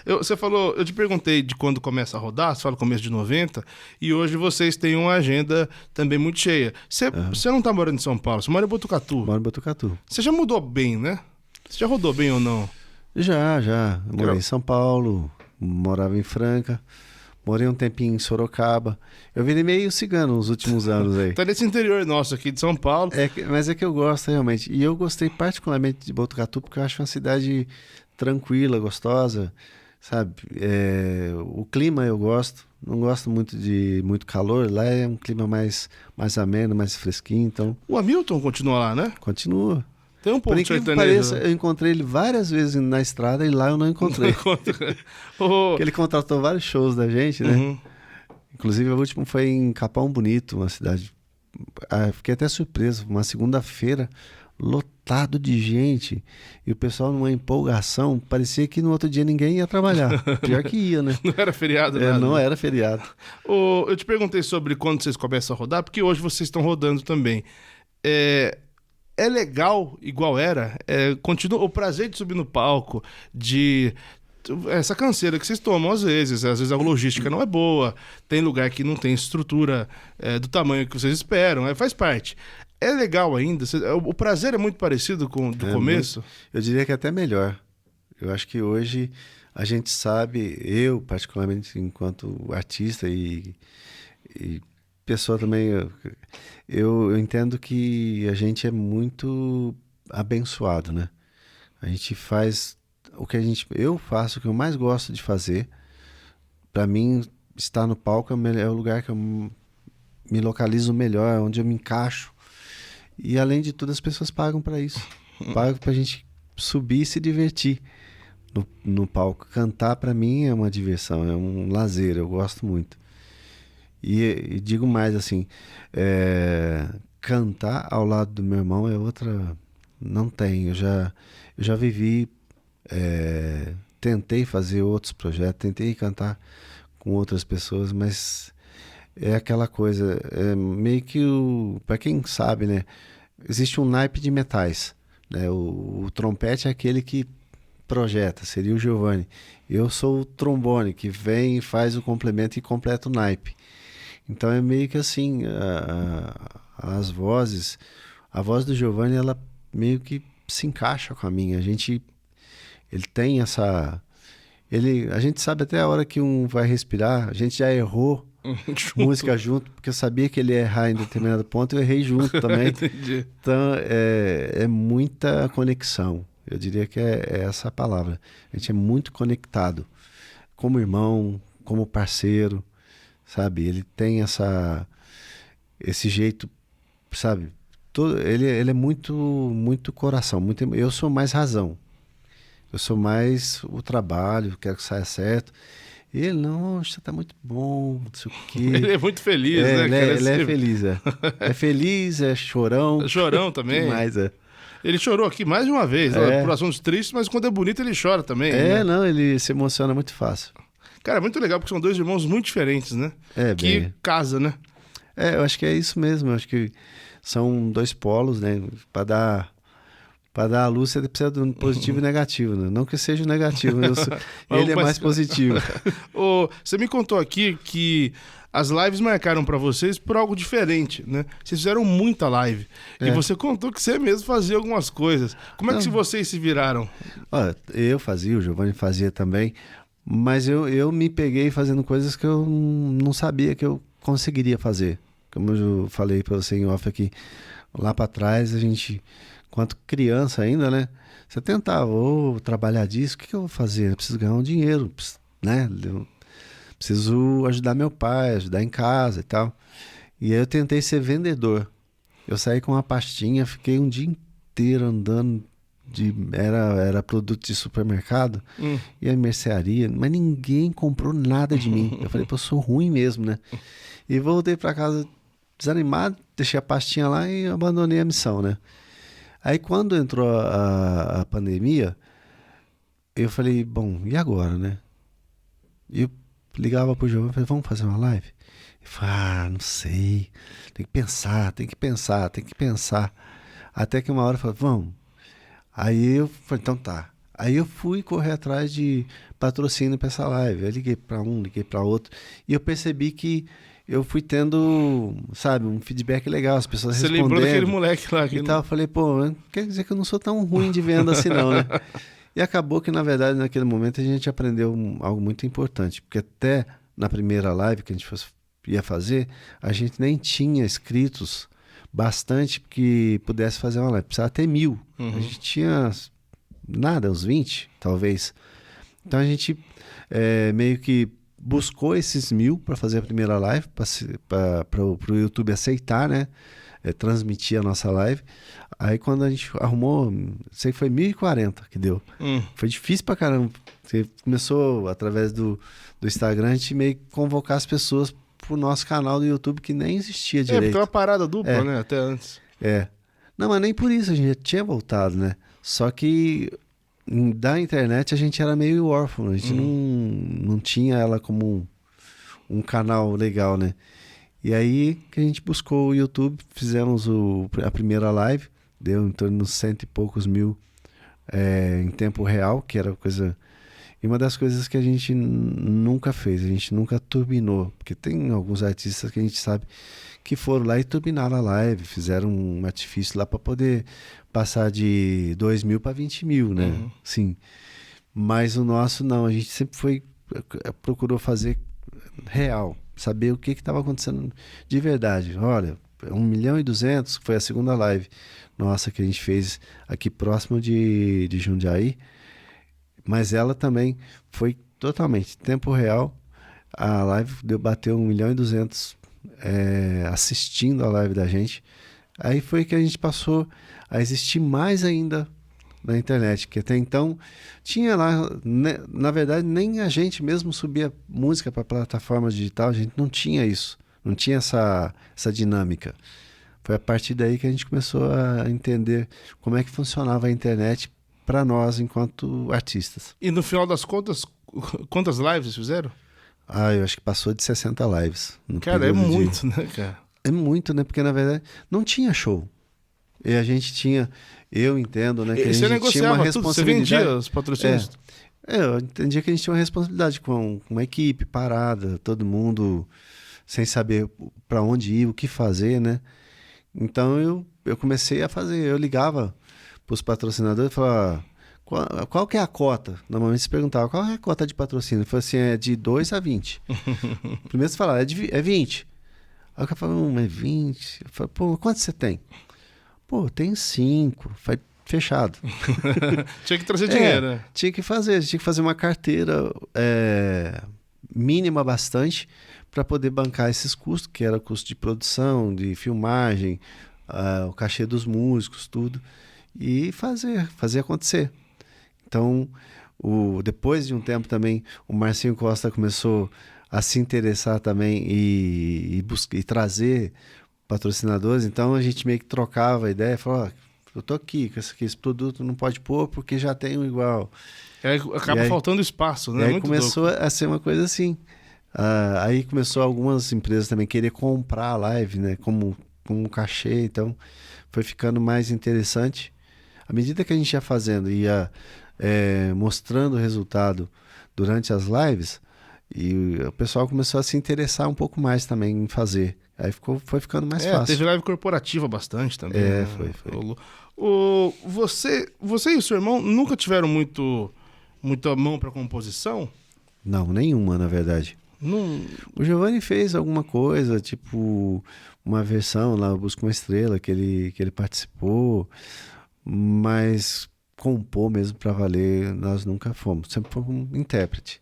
Você falou, eu te perguntei de quando começa a rodar, você fala começo de 90, e hoje vocês têm uma agenda também muito cheia. Você não tá morando em São Paulo, você mora em Botucatu. Moro em Botucatu. Você já mudou bem, né? Você já rodou bem ou não? Já. Eu morei em São Paulo, morava em Franca. Morei um tempinho em Sorocaba. Eu virei meio cigano nos últimos anos aí. Tá nesse interior nosso aqui de São Paulo. Mas é que eu gosto realmente. E eu gostei particularmente de Botucatu porque eu acho uma cidade tranquila, gostosa, sabe? O clima eu gosto. Não gosto muito de muito calor. Lá é um clima mais ameno, mais fresquinho. Então... O Hamilton continua lá, né? Continua. Tem um ponto sertanejo. Pareça, eu encontrei ele várias vezes na estrada e lá eu não encontrei. Porque ele contratou vários shows da gente, né? Inclusive o último foi em Capão Bonito, uma cidade... fiquei até surpreso, uma segunda-feira lotado de gente e o pessoal numa empolgação, parecia que no outro dia ninguém ia trabalhar. Pior que ia, né? Não era feriado, nada. Não era feriado. Eu te perguntei sobre quando vocês começam a rodar, porque hoje vocês estão rodando também. É legal, igual era, continua o prazer de subir no palco, de essa canseira que vocês tomam às vezes a logística não é boa, tem lugar que não tem estrutura do tamanho que vocês esperam, faz parte. É legal ainda, o prazer é muito parecido com o do começo? Eu diria que até melhor. Eu acho que hoje a gente sabe, eu particularmente enquanto artista e pessoa também, eu entendo que a gente é muito abençoado, né? A gente faz eu faço o que eu mais gosto de fazer. Para mim, estar no palco é o lugar que eu me localizo melhor, onde eu me encaixo. E além de tudo, as pessoas pagam para isso. Pagam pra gente subir e se divertir no palco. Cantar para mim é uma diversão, é um lazer, eu gosto muito. E digo mais assim, cantar ao lado do meu irmão é outra... Não tem, eu já vivi, tentei fazer outros projetos, tentei cantar com outras pessoas, mas é aquela coisa, meio que para quem sabe, né, existe um naipe de metais, né, o trompete é aquele que projeta, seria o Giovanni. Eu sou o trombone, que vem e faz o complemento e completa o naipe. Então é meio que assim, as vozes, a voz do Giovanni, ela meio que se encaixa com a minha. Ele tem essa... a gente sabe até a hora que um vai respirar, a gente já errou música junto, porque eu sabia que ele ia errar em determinado ponto, eu errei junto também. Então é muita conexão, eu diria que é essa a palavra. A gente é muito conectado, como irmão, como parceiro, sabe? Ele tem esse jeito, sabe? Ele é muito coração, eu sou mais razão. Eu sou mais o trabalho, quero que saia certo. E ele, não, você tá muito bom, não sei o quê. Ele é muito feliz, né? Ele é feliz, É feliz, é chorão. É chorão também. Demais, Ele chorou aqui mais de uma vez, por assuntos tristes, mas quando é bonito ele chora também. Não, ele se emociona muito fácil. Cara, é muito legal, porque são dois irmãos muito diferentes, né? Que casa, né? Eu acho que é isso mesmo, eu acho que são dois polos, né? Para dar a luz, você precisa de um positivo e negativo, né? Não que seja negativo, ele é mais positivo. Você me contou aqui que as lives marcaram para vocês por algo diferente, né? Vocês fizeram muita live. E você contou que você mesmo fazia algumas coisas. Como é que vocês se viraram? Olha, eu fazia, o Giovanni fazia também, mas eu me peguei fazendo coisas que eu não sabia que eu conseguiria fazer. Como eu falei para você em off aqui, lá para trás a gente... Quanto criança ainda, né? Você tentava, trabalhar disso, o que eu vou fazer? Eu preciso ganhar um dinheiro, né? Eu preciso ajudar meu pai, ajudar em casa e tal. E aí eu tentei ser vendedor. Eu saí com uma pastinha, fiquei um dia inteiro andando, era produto de supermercado, e a mercearia, mas ninguém comprou nada de mim. Eu falei, pô, eu sou ruim mesmo, né? E voltei para casa desanimado, deixei a pastinha lá e abandonei a missão, né? Aí quando entrou a pandemia, eu falei, bom, e agora, né? E eu ligava pro Giovanni e falei, vamos fazer uma live? Ele falou, não sei, tem que pensar. Até que uma hora eu falei, vamos. Aí eu falei, então tá. Aí eu fui correr atrás de patrocínio para essa live. Eu liguei para um, liguei para outro, e eu percebi que eu fui tendo, sabe, um feedback legal, as pessoas respondendo. Você lembrou daquele moleque lá? E tal, eu falei, pô, quer dizer que eu não sou tão ruim de venda assim não, né? E acabou que, na verdade, naquele momento a gente aprendeu algo muito importante, porque até na primeira live que a gente ia fazer, a gente nem tinha inscritos bastante que pudesse fazer uma live, precisava ter 1000. A gente tinha nada, uns 20, talvez. Então a gente meio que buscou esses 1000 para fazer a primeira live, para o YouTube aceitar, né? Transmitir a nossa live. Aí quando a gente arrumou, sei que foi 1040 que deu. Foi difícil pra caramba. Você começou, através do Instagram, a gente meio que convocar as pessoas pro nosso canal do YouTube, que nem existia direito. Porque uma parada dupla, né? Até antes. Não, mas nem por isso, a gente já tinha voltado, né? Só que da internet a gente era meio órfão, a gente não tinha ela como um canal legal, né? E aí que a gente buscou o YouTube, fizemos a primeira live, deu em torno de 100 e poucos mil em tempo real, que era coisa... E uma das coisas que a gente nunca fez, a gente nunca turbinou, porque tem alguns artistas que a gente sabe que foram lá e turbinaram a live, fizeram um artifício lá para poder passar de 2 mil para 20 mil, né? Sim. Mas o nosso não, a gente sempre procurou fazer real, saber o que estava acontecendo de verdade. Olha, 1.200.000, foi a segunda live nossa que a gente fez aqui próximo de Jundiaí, mas ela também foi totalmente tempo real. A live bateu 1.200.000 assistindo a live da gente. Aí foi que a gente passou a existir mais ainda na internet, que até então tinha lá, né, na verdade nem a gente mesmo subia música para plataforma digital, a gente não tinha isso, não tinha essa dinâmica. Foi a partir daí que a gente começou a entender como é que funcionava a internet para nós enquanto artistas. E no final das contas, quantas lives vocês fizeram? Eu acho que passou de 60 lives. Cara, é muito, né, cara? É muito, né? Porque, na verdade, não tinha show. E a gente tinha... Eu entendo, né? Que a gente tinha uma responsabilidade. Você vendia os patrocínios? Eu entendia que a gente tinha uma responsabilidade com uma equipe parada, todo mundo sem saber para onde ir, o que fazer, né? Então, eu comecei a fazer. Eu ligava para os patrocinadores e falava... Qual que é a cota? Normalmente se perguntava, qual é a cota de patrocínio? Eu falei assim, é de 2 a 20. Primeiro você fala, é 20. Aí o cara fala, é 20. Eu falei, pô, quanto você tem? Pô, tem 5. Foi fechado. Tinha que trazer dinheiro, né? Tinha que fazer uma carteira mínima bastante para poder bancar esses custos, que era custo de produção, de filmagem, o cachê dos músicos, tudo. E fazer acontecer. Então, depois de um tempo também, o Marcinho Costa começou a se interessar também e trazer patrocinadores. Então, a gente meio que trocava a ideia, falava, eu tô aqui com esse produto, não pode pôr porque já tem um igual. Acaba faltando espaço, né? E aí começou a ser uma coisa assim. Aí começou algumas empresas também querer comprar a live, né? Como com um cachê, então foi ficando mais interessante. À medida que a gente ia fazendo, ia mostrando o resultado durante as lives, e o pessoal começou a se interessar um pouco mais também em fazer. Aí foi ficando mais fácil. Teve live corporativa bastante também. Né? Foi. Você e o seu irmão nunca tiveram muita mão para composição? Não, nenhuma, na verdade. Não... O Giovanni fez alguma coisa, tipo uma versão lá, Busca uma Estrela, que ele participou, mas compor mesmo para valer, nós nunca fomos. Sempre fomos um intérprete.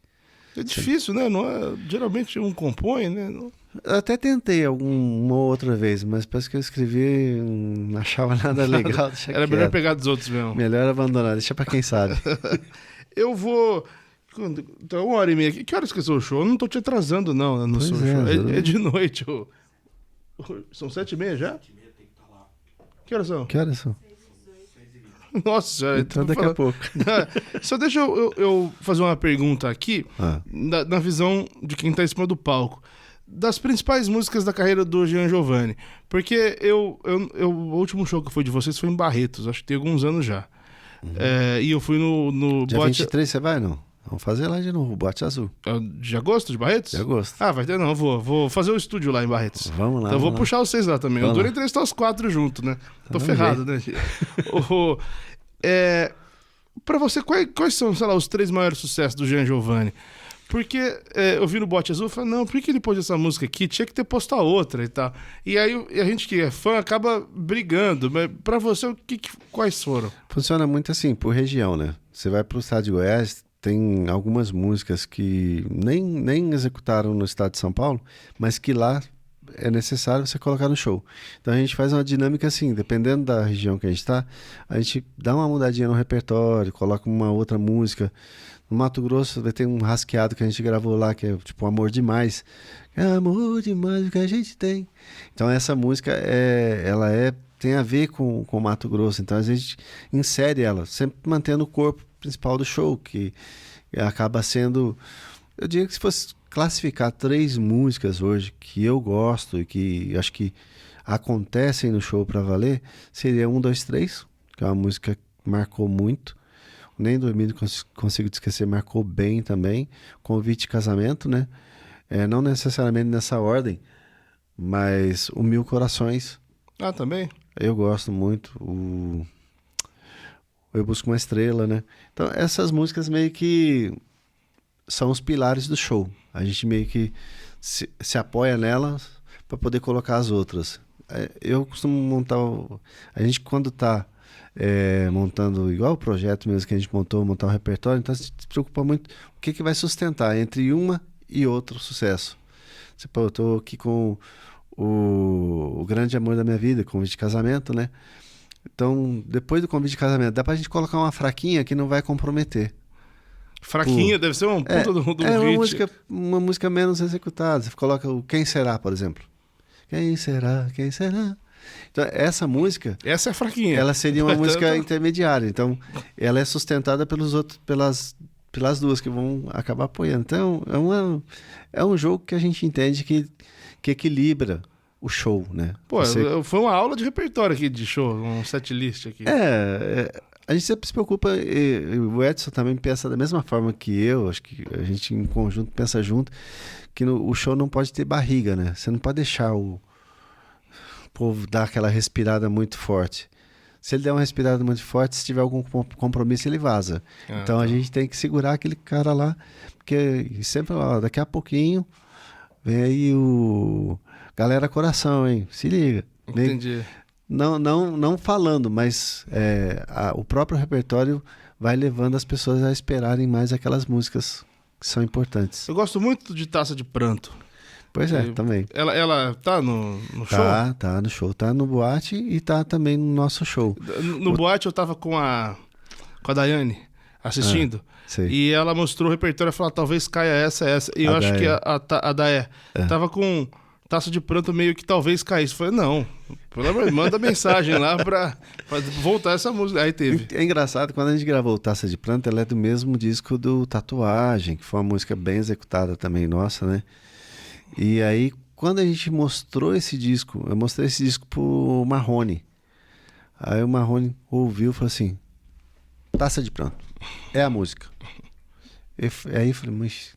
É difícil, né? Não é... Geralmente um compõe, né? Eu até tentei uma outra vez, mas parece que eu escrevi, não achava nada legal. Era melhor pegar dos outros mesmo. Melhor abandonar, deixa pra quem sabe. Eu vou... Então, 1h30. Que horas que é o seu show? Eu não tô te atrasando, não, no seu show. É de noite. São 7h30 já? 7h30 tem que estar lá. Que horas são? Que horas são? Nossa senhora. Então daqui a pouco. Só deixa eu fazer uma pergunta aqui, na visão de quem tá em cima do palco. Das principais músicas da carreira do Jean Giovanni. Porque o último show que foi de vocês foi em Barretos, acho que tem alguns anos já. E eu fui no Dia 23 você vai, não? Vamos fazer lá de novo, Boate Azul. De agosto, de Barretos? De agosto. Vai ter, não, vou fazer o estúdio lá em Barretos. Vamos lá. Então vou puxar vocês lá também. Vamos eu durei entrevistar os 4 juntos, né? Tô ferrado, né? Pra você, quais são, sei lá, os 3 maiores sucessos do Jean Giovanni? Porque eu vi no Boate Azul e falei, não, por que ele pôs essa música aqui? Tinha que ter posto a outra e tal. E aí a gente que é fã acaba brigando. Mas pra você, quais foram? Funciona muito assim, por região, né? Você vai pro estado de Goiás, tem algumas músicas que nem executaram no estado de São Paulo, mas que lá é necessário você colocar no show. Então a gente faz uma dinâmica assim, dependendo da região que a gente está, a gente dá uma mudadinha no repertório, coloca uma outra música. No Mato Grosso vai ter um rasqueado que a gente gravou lá, que é tipo Amor Demais. Amor demais o que a gente tem. Então essa música tem a ver com o Mato Grosso. Então a gente insere ela, sempre mantendo o corpo principal do show, que acaba sendo... Eu diria que se fosse classificar 3 músicas hoje que eu gosto e que acho que acontecem no show para valer, seria 1, 2, 3, que é uma música que marcou muito. Nem Dormindo Consigo Te Esquecer marcou bem também. Convite de Casamento, né? Não necessariamente nessa ordem, mas o Mil Corações. Também? Eu gosto muito. Eu Busco uma Estrela, né? Então essas músicas meio que são os pilares do show. A gente meio que se apoia nelas para poder colocar as outras. Eu costumo montar... A gente quando tá montando igual o projeto mesmo que a gente montar o repertório, então a gente se preocupa muito o que vai sustentar entre uma e outro sucesso. Eu tô aqui com o Grande Amor da Minha Vida, Convite de Casamento, né? Então, depois do Convite de Casamento, dá pra gente colocar uma fraquinha que não vai comprometer. Fraquinha, deve ser uma puta do hit. Uma música menos executada. Você coloca o Quem Será, por exemplo. Quem será? Quem será? Então, essa música... Essa é fraquinha. Ela seria uma música intermediária. Então, ela é sustentada pelas duas que vão acabar apoiando. Então, é um jogo que a gente entende que equilibra o show, né? Foi uma aula de repertório aqui de show, um setlist aqui. A gente sempre se preocupa, e o Edson também pensa da mesma forma que eu, acho que a gente em conjunto pensa junto, que o show não pode ter barriga, né? Você não pode deixar o povo dar aquela respirada muito forte. Se ele der uma respirada muito forte, se tiver algum compromisso, ele vaza. Então a gente tem que segurar aquele cara lá, porque sempre, daqui a pouquinho, vem aí o... Galera Coração, hein? Se liga. Entendi. Não falando, mas o próprio repertório vai levando as pessoas a esperarem mais aquelas músicas que são importantes. Eu gosto muito de Taça de Pranto. Pois também. Ela tá no show? Tá no show. Tá no boate e tá também no nosso show. No boate eu tava com a Daiane assistindo. E ela mostrou o repertório e falou, talvez caia essa. E eu acho que a Daé tava com Taça de Pranto meio que talvez caísse. Eu falei, não, pelo amor de Deus, manda mensagem lá pra voltar essa música. Aí teve. É engraçado, quando a gente gravou Taça de Pranto, ela é do mesmo disco do Tatuagem, que foi uma música bem executada também, nossa, né? E aí, quando a gente mostrou esse disco, eu mostrei esse disco pro Marrone. Aí o Marrone ouviu e falou assim, Taça de Pranto, é a música. Aí eu falei, mas...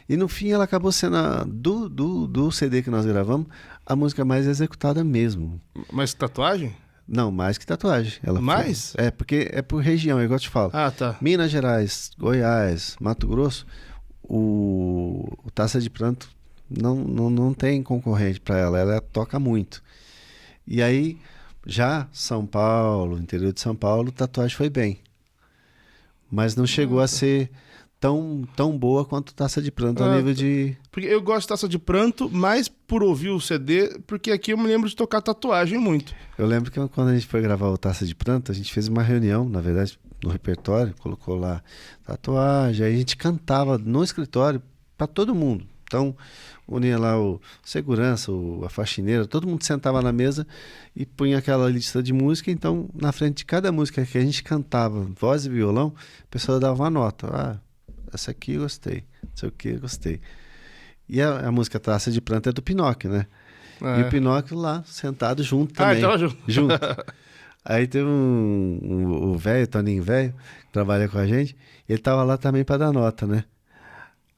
E no fim ela acabou sendo, do CD que nós gravamos, a música mais executada mesmo. Mas tatuagem? Não, mais que tatuagem. Ela Mais? porque é por região, igual eu te falo. Ah, tá. Minas Gerais, Goiás, Mato Grosso, o Taça de Pranto não tem concorrente para ela, ela toca muito. E aí, já São Paulo, interior de São Paulo, tatuagem foi bem. Mas não chegou a ser tão boa quanto Taça de Pranto a nível de... Porque eu gosto de Taça de Pranto mais por ouvir o CD, porque aqui eu me lembro de tocar tatuagem muito. Eu lembro que quando a gente foi gravar o Taça de Pranto, a gente fez uma reunião, na verdade, no repertório, colocou lá tatuagem, aí a gente cantava no escritório para todo mundo. Então, unia lá o segurança, a faxineira, todo mundo sentava na mesa e punha aquela lista de música. Então, na frente de cada música que a gente cantava, voz e violão, a pessoa dava uma nota. Ah, essa aqui eu gostei, não sei o que eu gostei. E a música Taça de Pranto é do Pinóquio, né? É. E o Pinóquio lá, sentado junto também. Ah, então junto. Aí teve o velho, Toninho velho, que trabalha com a gente, ele tava lá também para dar nota, né?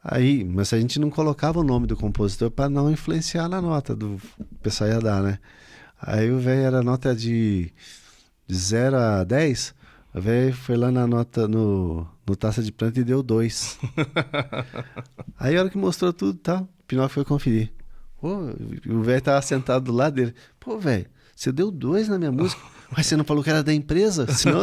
Aí, mas a gente não colocava o nome do compositor para não influenciar na nota do pessoal ia dar, né? Aí o velho era nota de 0 a 10, o velho foi lá na nota no Taça de Pranto e deu 2. Aí a hora que mostrou tudo, tá, o Pinóquio foi conferir. Pô, o velho tava sentado do lado dele. Pô, velho, você deu 2 na minha música? Mas você não falou que era da empresa? Senão...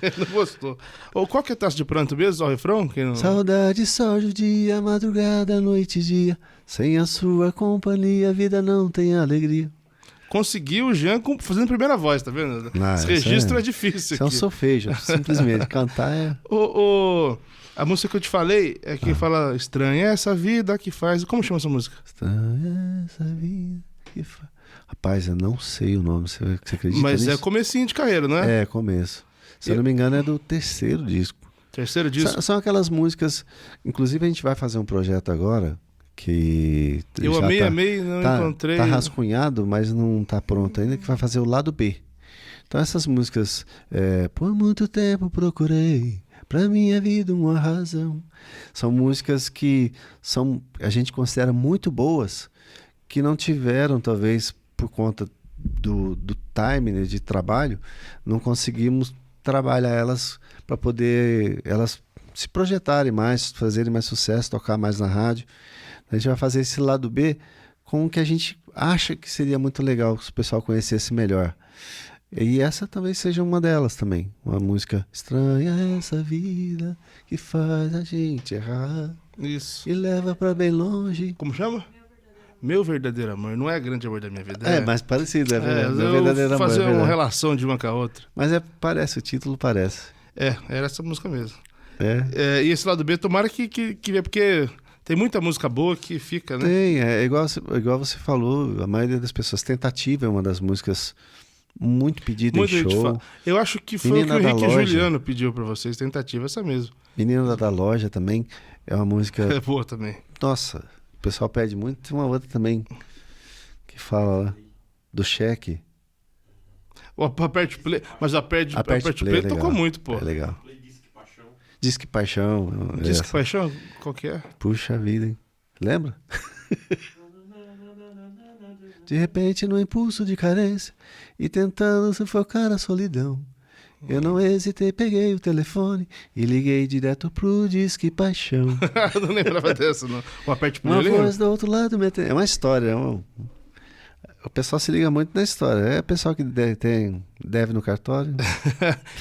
Ele não gostou. Ou qual que é a Taça de Pranto mesmo? Só o refrão? Que não... Saudade só judia, madrugada, noite e dia. Sem a sua companhia, a vida não tem alegria. Conseguiu o Jean fazendo primeira voz, tá vendo? Esse registro é difícil. Isso é um solfejo, simplesmente. Cantar é... A música que eu te falei é que fala estranha essa vida que faz... Como chama essa música? Estranha essa vida que faz... Rapaz, eu não sei o nome, você acredita Mas nisso? é comecinho de carreira, não é? É, começo. Se eu não me engano, é do terceiro disco. Terceiro disco? São aquelas músicas... Inclusive, a gente vai fazer um projeto agora que... Eu amei, não encontrei. Tá rascunhado, mas não tá pronto ainda, que vai fazer o lado B. Então, essas músicas... Por muito tempo procurei pra minha vida uma razão. São músicas que a gente considera muito boas, que não tiveram, talvez, por conta do time, né, de trabalho, não conseguimos trabalhar elas para poder elas se projetarem mais, fazerem mais sucesso, tocar mais na rádio. A gente vai fazer esse lado B com o que a gente acha que seria muito legal se o pessoal conhecesse melhor. E essa talvez seja uma delas também. Uma música estranha essa vida que faz a gente errar. Isso. E leva para bem longe. Como chama? Meu Verdadeiro Amor. Não é Grande Amor da Minha Vida. É mais parecido. Meu Verdadeiro Amor. Fazer uma relação de uma com a outra. Mas parece, o título parece. Era essa música mesmo. E esse lado B, tomara que porque tem muita música boa que fica, né? Tem, igual você falou, a maioria das pessoas, Tentativa é uma das músicas muito pedida em show. Eu acho que foi Menina o que o Rick Juliano pediu pra vocês, Tentativa, essa mesmo. Menina da Loja também é uma música... É boa também. Nossa, o pessoal pede muito. Tem uma outra também que fala do cheque. O Aperte Play, mas o Aperte Play tocou muito, pô. É legal. Disque Paixão. Disque Paixão? Qual que é? Puxa vida, hein? Lembra? De repente, no impulso de carência e tentando sufocar a solidão, eu não hesitei, peguei o telefone e liguei direto pro Disque Paixão. Eu não lembrava dessa, não. O Aperte Play. Uma voz do outro lado me atende. É uma história, o pessoal se liga muito na história. É o pessoal que deve no cartório.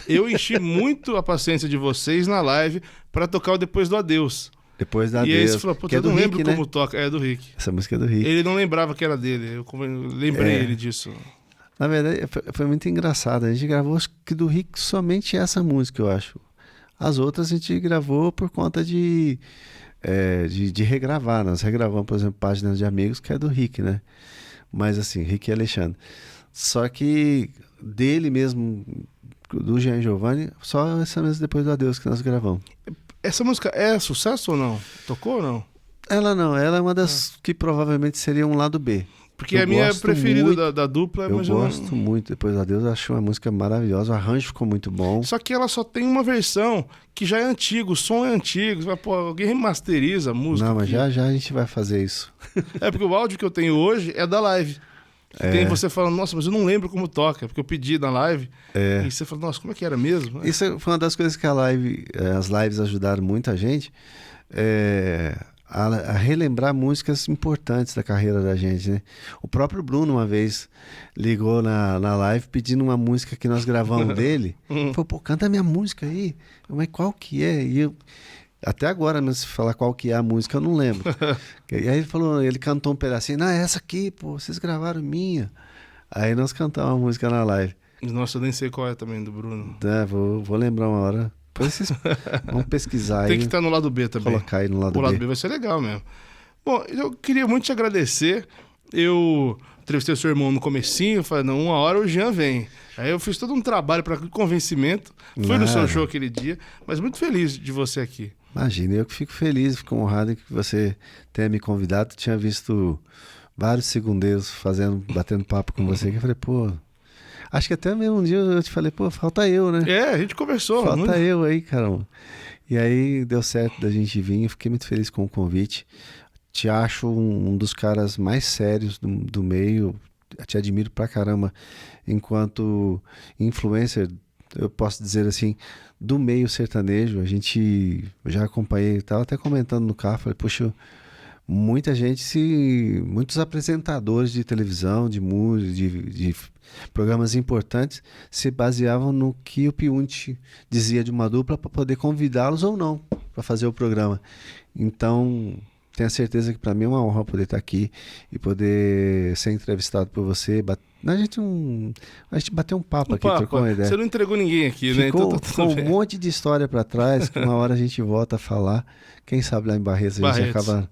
Eu enchi muito a paciência de vocês na live pra tocar o Depois do Adeus. Depois da Adeus. E aí você falou, puta, eu não lembro Rick, como toca. É do Rick. Essa música é do Rick. Ele não lembrava que era dele. Eu lembrei ele disso. Na verdade, foi muito engraçado. A gente gravou, acho que do Rick, somente essa música, eu acho. As outras a gente gravou por conta de regravar. Nós regravamos, por exemplo, Páginas de Amigos, que é do Rick, né? Mas assim, Rick e Alexandre. Só que dele mesmo, do Jean Giovanni, só essa mesmo Depois do Adeus que nós gravamos. Essa música é sucesso ou não? Tocou ou não? Ela não, ela é uma das que provavelmente seria um lado B. Porque Eu a minha gosto preferida muito, da dupla, Eu mas eu gosto muito, Depois da Deus, eu acho uma música maravilhosa, o arranjo ficou muito bom. Só que ela só tem uma versão que já é antiga, o som é antigo. Você fala, pô, alguém remasteriza a música. Não, mas aqui. já já a gente vai fazer isso. É porque o áudio que eu tenho hoje é da live. Tem você falando, nossa, mas eu não lembro como toca, porque eu pedi na live. E você fala, nossa, como é que era mesmo? Isso foi uma das coisas que as lives ajudaram muita gente a relembrar músicas importantes da carreira da gente, né? O próprio Bruno uma vez ligou na live pedindo uma música que nós gravamos dele. Falou, pô, canta a minha música aí. Mas qual que é? E eu, até agora, né, se falar qual que é a música, eu não lembro. E aí ele falou, ele cantou um pedacinho, não, é essa aqui, pô, vocês gravaram minha. Aí nós cantamos a música na live. Nossa, eu nem sei qual é também do Bruno. Vou lembrar uma hora. Depois vocês vão pesquisar aí. Tem que estar no lado B também. Colocar aí no lado B. O lado B vai ser legal mesmo. Bom, eu queria muito te agradecer. Eu entrevistei o seu irmão no comecinho, falei, não, uma hora o Jean vem. Aí eu fiz todo um trabalho para convencimento. Fui no seu show aquele dia, mas muito feliz de você aqui. Imagina, eu que fico feliz, fico honrado que você tenha me convidado. Tinha visto vários segundeiros batendo papo com você, que eu falei, pô... Acho que até mesmo um dia eu te falei, pô, falta eu, né? A gente conversou. Falta eu aí, caramba. E aí deu certo da gente vir, eu fiquei muito feliz com o convite. Te acho um dos caras mais sérios do meio, te admiro pra caramba enquanto influencer, eu posso dizer assim, do meio sertanejo. Eu já acompanhei, estava até comentando no carro, falei, puxa, muitos apresentadores de televisão, de música, de programas importantes se baseavam no que o Piunti dizia de uma dupla para poder convidá-los ou não para fazer o programa. Então, tenho certeza que para mim é uma honra poder estar aqui e poder ser entrevistado por você. A gente bateu um papo aqui, trocou uma ideia. Você não entregou ninguém aqui, né? Então, ficou um monte de história para trás que uma hora a gente volta a falar. Quem sabe lá em Barretos a gente acaba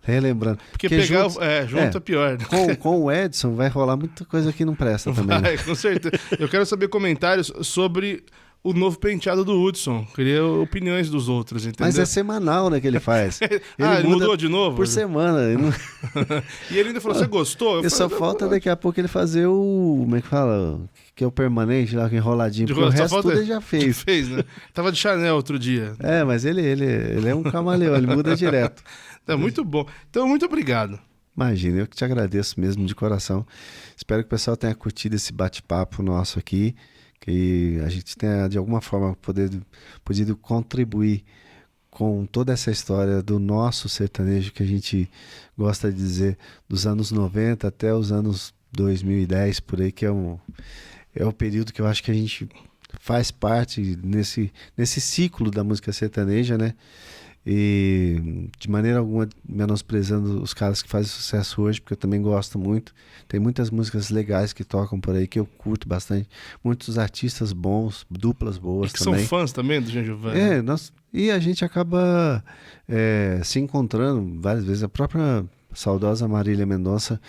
relembrando. Porque pegar junto é pior. Né? Com o Edson vai rolar muita coisa que não presta também. Vai, com certeza. Eu quero saber comentários sobre o novo penteado do Hudson. Queria opiniões dos outros, entendeu? Mas é semanal, né, que ele faz. Ele mudou de novo? Por semana. E ele ainda falou, você gostou? Só falta daqui a pouco ele fazer como é que fala? Que é o permanente, lá, enroladinho. Porque o resto tudo ele já fez. Fez, né? Tava de Chanel outro dia. Mas ele é um camaleão, ele muda direto. É muito bom. Então, muito obrigado. Imagina, eu que te agradeço mesmo de coração. Espero que o pessoal tenha curtido esse bate-papo nosso aqui, que a gente tenha, de alguma forma, podido contribuir com toda essa história do nosso sertanejo, que a gente gosta de dizer, dos anos 90 até os anos 2010, por aí, que é o período que eu acho que a gente faz parte nesse ciclo da música sertaneja, né? E de maneira alguma menosprezando os caras que fazem sucesso hoje, porque eu também gosto muito. Tem muitas músicas legais que tocam por aí que eu curto bastante, muitos artistas bons, duplas boas que também. São fãs também do Jean Giovanni. E a gente acaba se encontrando várias vezes. A própria saudosa Marília Mendonça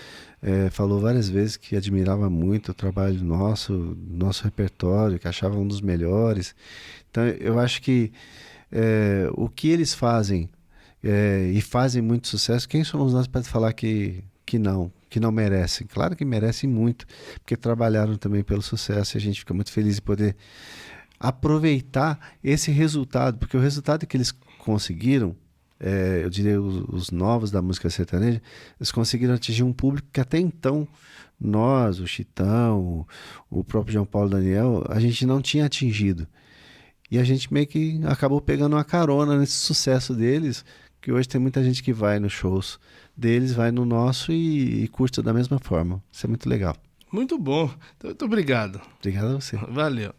falou várias vezes que admirava muito o trabalho nosso repertório, que achava um dos melhores. Então eu acho que o que eles fazem e fazem muito sucesso, quem somos nós para falar que não merecem? Claro que merecem muito, porque trabalharam também pelo sucesso, e a gente fica muito feliz de poder aproveitar esse resultado, porque o resultado que eles conseguiram, eu diria os novos da música sertaneja, eles conseguiram atingir um público que até então nós, o Chitão, o próprio João Paulo Daniel, a gente não tinha atingido. E a gente meio que acabou pegando uma carona nesse sucesso deles, que hoje tem muita gente que vai nos shows deles, vai no nosso e curte da mesma forma. Isso é muito legal. Muito bom. Muito obrigado. Obrigado a você. Valeu.